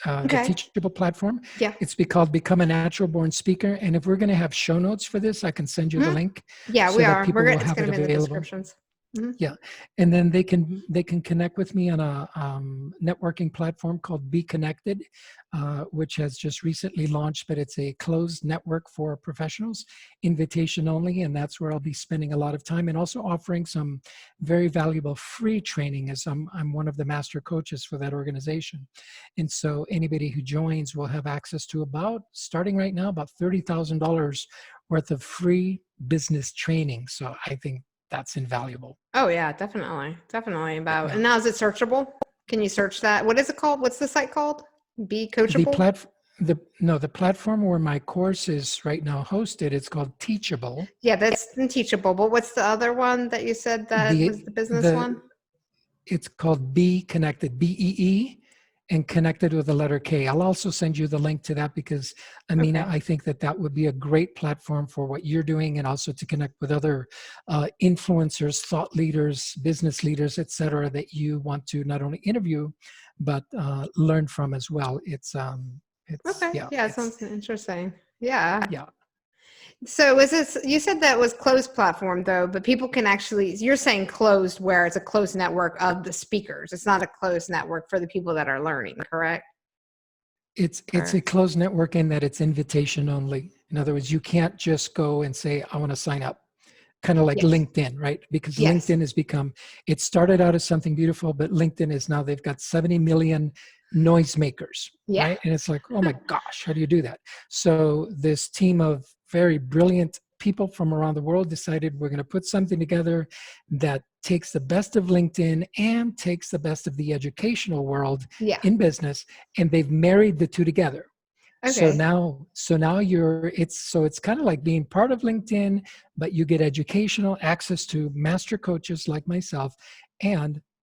the Okay. Teachable platform. Yeah. It's called Become a Natural Born Speaker. And if we're going to have show notes for this, I can send you the Mhm. link Yeah, so we that are. people will It's have going it to be in the available. descriptions. Mhm. Yeah, and then they can connect with me on a networking platform called Be Connected, which has just recently launched, but it's a closed network for professionals, invitation only, and that's where I'll be spending a lot of time, and also offering some very valuable free training, as I'm one of the master coaches for that organization, and so anybody who joins will have access to starting right now, about $30,000 worth of free business training. So I think that's invaluable. Oh yeah, definitely. Definitely about. Yeah. And now is it searchable? Can you search that? What is it called? What's the site called? Be The Coachable? plat the no, the platform where my course is right now hosted, it's called Teachable. Yeah, that's Teachable. But what's the other one that you said that was The the business the one? it's called Be Connected, BEE, and connected with the letter K. I'll also send you the link to that, because Amena, Okay. I think that would be a great platform for what you're doing, and also to connect with other influencers, thought leaders, business leaders, etc., that you want to not only interview but learn from as well. It's Okay. yeah, Yeah, it it's sounds interesting. Yeah. yeah. So is this, you said that was closed platform though, but people can actually, you're saying closed where it's a closed network of the speakers. It's not a closed network for the people that are learning, correct? It's a Or, closed network in that it's invitation only. In other words, you can't just go and say, I want to sign up, kind of like yes. LinkedIn, right? Because Yes. LinkedIn has become, it started out as something beautiful, but LinkedIn is now, they've got 70 million noisemakers, Yeah. right? And it's like, oh my gosh, how do you do that? So this team of very brilliant people from around the world decided, we're going to put something together that takes the best of LinkedIn and takes the best of the educational world Yeah. in business, and they've married the two together. So Okay. now, it's kind of like being part of LinkedIn, but you get educational access to master coaches like myself,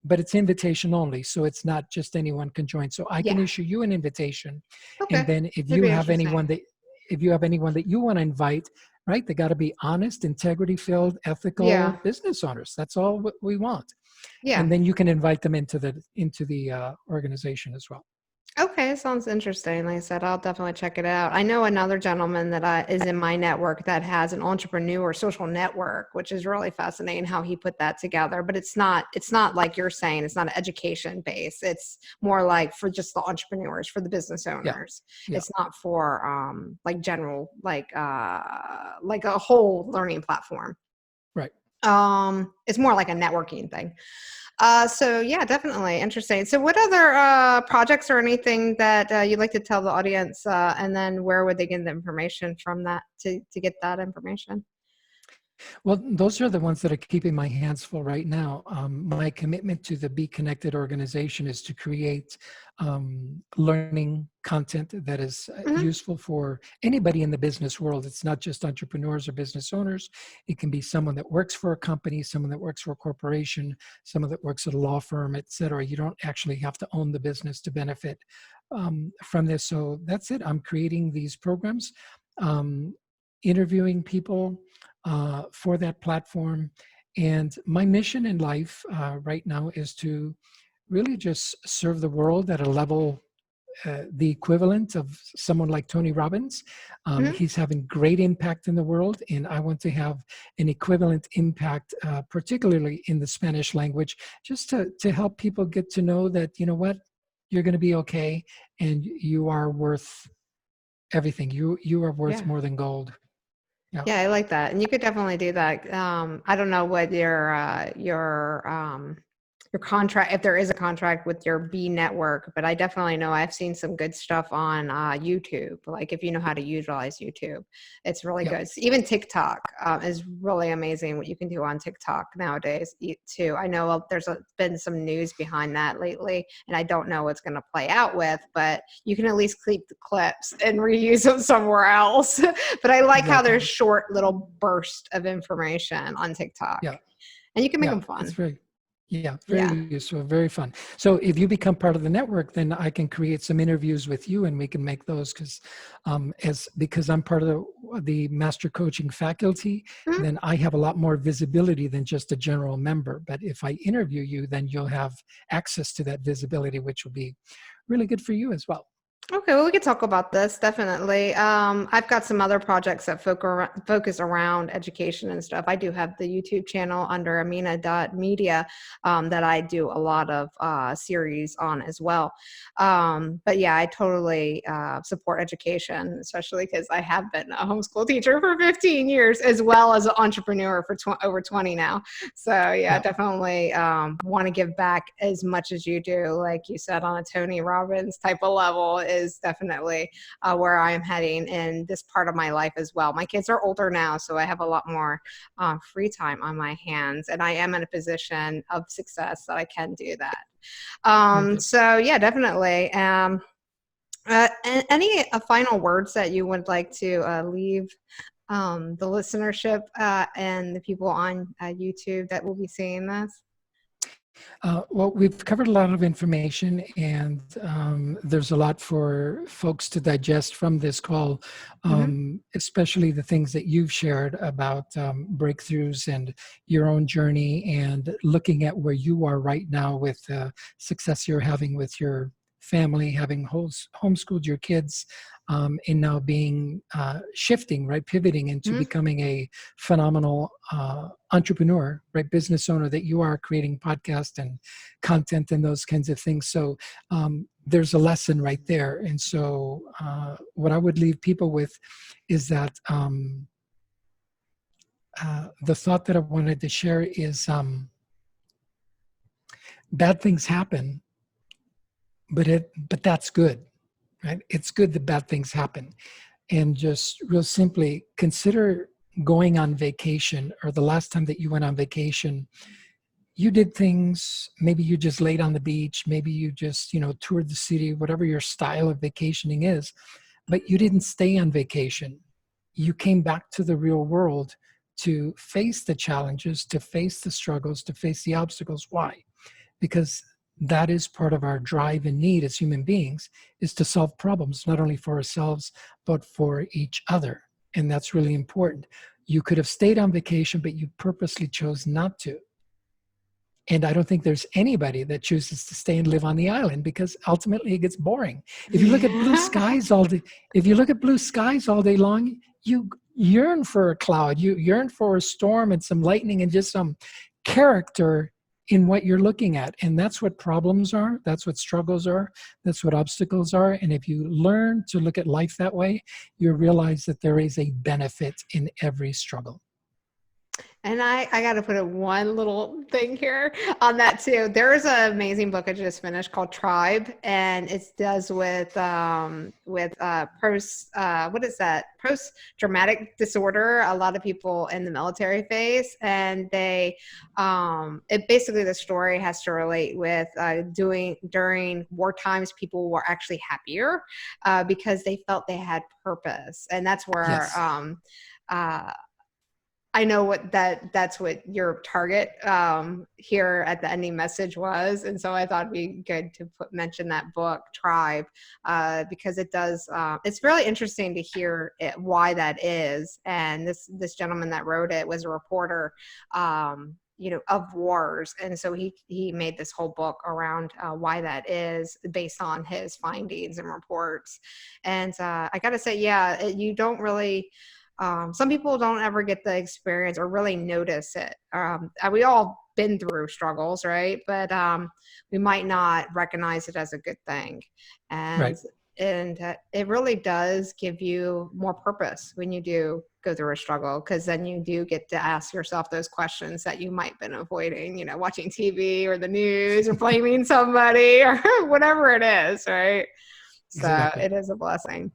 but it's invitation only. So it's not just anyone can join. So I can Yeah. issue you an invitation, and Okay. then That'd be interesting. if you have anyone that you want to invite, right? They got to be honest, integrity filled, ethical Yeah. business owners. That's all what we want. Yeah. And then you can invite them into the organization as well. Okay, sounds interesting. Like I said, I'll definitely check it out. I know another gentleman that is in my network that has an entrepreneur social network, which is really fascinating how he put that together. But it's not like you're saying, it's not an education base. It's more like for just the entrepreneurs, for the business Yeah. owners. Yeah. It's not for like general, like a whole learning platform. Right. It's more like a networking thing. So yeah, definitely interesting. So what other projects or anything that you'd like to tell the audience, and then where would they get the information from that to get that information? Well, those are the ones that are keeping my hands full right now. My commitment to the Be Connected organization is to create learning content that is Hmm. useful for anybody in the business world. It's not just entrepreneurs or business owners. It can be someone that works for a company, someone that works for a corporation, someone that works at a law firm, et cetera. You don't actually have to own the business to benefit from this. So that's it. I'm creating these programs, um, interviewing people for that platform. And my mission in life right now is to really just serve the world at a level, the equivalent of someone like Tony Robbins. Hmm. He's having great impact in the world, and I want to have an equivalent impact, particularly in the Spanish language, just to help people get to know that, you know what, you're going to be okay, and you are worth everything. You are worth Yeah. more than gold. Yeah. Yeah, I like that. And you could definitely do that. I don't know what your your contract, if there is a contract with your B network. But I definitely know I've seen some good stuff on YouTube. Like if you know how to utilize YouTube, it's really Yep. good. Even TikTok is really amazing what you can do on TikTok nowadays too. I know there's been some news behind that lately, and I don't know what's going to play out with, but you can at least keep the clips and reuse them somewhere else. But I like how there's short little bursts of information on TikTok. Yeah. And you can make Yeah. them fun. It's very Yeah. useful, very fun. So if you become part of the network, then I can create some interviews with you, and we can make those because I'm part of the master coaching faculty, Mhm. then I have a lot more visibility than just a general member. But if I interview you, then you'll have access to that visibility, which will be really good for you as well. Okay, well, we could talk about this definitely. I've got some other projects that focus around education and stuff. I do have the YouTube channel under Amena.media that I do a lot of series on as well. But yeah, I totally support education, especially because I have been a homeschool teacher for 15 years as well as an entrepreneur for over 20 now. So yeah, definitely want to give back as much as you do, like you said, on a Tony Robbins type of level is definitely where I am heading in this part of my life as well. My kids are older now, so I have a lot more free time on my hands, and I am in a position of success that I can do that. So yeah, definitely. Any final words that you would like to leave the listenership and the people on YouTube that will be seeing this? Well, we've covered a lot of information, and there's a lot for folks to digest from this call, especially the things that you've shared about breakthroughs and your own journey, and looking at where you are right now with the success you're having with your family, having homeschooled your kids, and now being shifting, right, pivoting into becoming a phenomenal entrepreneur, right, business owner that you are, creating podcast and content and those kinds of things. So there's a lesson right there. And so what I would leave people with is that the thought that I wanted to share is bad things happen, but that's good, right? It's good that bad things happen. And just real simply consider going on vacation, or the last time that you went on vacation. You did things, maybe you just laid on the beach, maybe you just, toured the city, whatever your style of vacationing is, but you didn't stay on vacation. You came back to the real world to face the challenges, to face the struggles, to face the obstacles. Why? Because that is part of our drive and need as human beings, is to solve problems, not only for ourselves, but for each other. And that's really important. You could have stayed on vacation, but you purposely chose not to. And I don't think there's anybody that chooses to stay and live on the island, because ultimately it gets boring. If you look at blue skies all day, long, you yearn for a cloud, you yearn for a storm and some lightning and just some character in what you're looking at. And that's what problems are. That's what struggles are. That's what obstacles are. And if you learn to look at life that way, you realize that there is a benefit in every struggle. And I got to put in one little thing here on that too. There is an amazing book I just finished called Tribe, and it does with what is that? Post-traumatic disorder. A lot of people in the military face, and it basically, the story has to relate with during war times, people were actually happier because they felt they had purpose, and that's where. Yes. I know that's what your target here at the ending message was. And so I thought it'd be good to mention that book, Tribe, because it does, it's really interesting to hear why that is. And this gentleman that wrote it was a reporter, of wars. And so he made this whole book around why that is, based on his findings and reports. And I got to say, yeah, you don't really... some people don't ever get the experience or really notice it. We all been through struggles, right? But we might not recognize it as a good thing. And right. it really does give you more purpose when you do go through a struggle, because then you do get to ask yourself those questions that you might have been avoiding, watching TV or the news or blaming somebody or whatever it is, right? So Exactly. it is a blessing.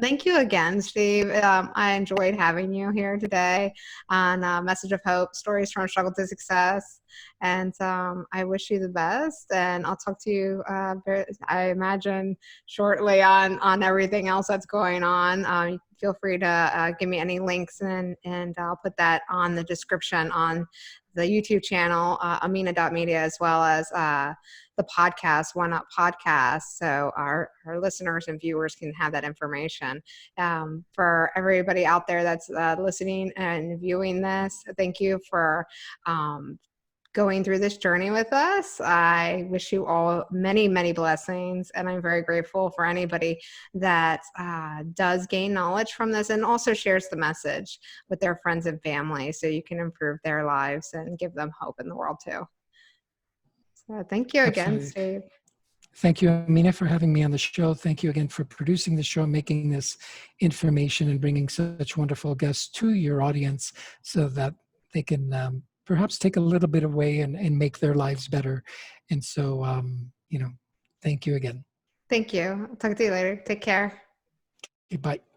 Thank you again, Steve. I enjoyed having you here today on Message of Hope, Stories from Struggle to Success. And I wish you the best. And I'll talk to you, I imagine, shortly on everything else that's going on. Feel free to give me any links, and I'll put that on the description on the YouTube channel, Amena.media, as well as the podcast, One Up Podcast, so our listeners and viewers can have that information. For everybody out there that's listening and viewing this, thank you for going through this journey with us. I wish you all many, many blessings, and I'm very grateful for anybody that does gain knowledge from this and also shares the message with their friends and family, so you can improve their lives and give them hope in the world too. So thank you again, Absolutely. Steve. Thank you, Amena, for having me on the show. Thank you again for producing the show, making this information and bringing such wonderful guests to your audience so that they can perhaps take a little bit away and make their lives better. And so, thank you again. Thank you. I'll talk to you later. Take care. Okay, bye.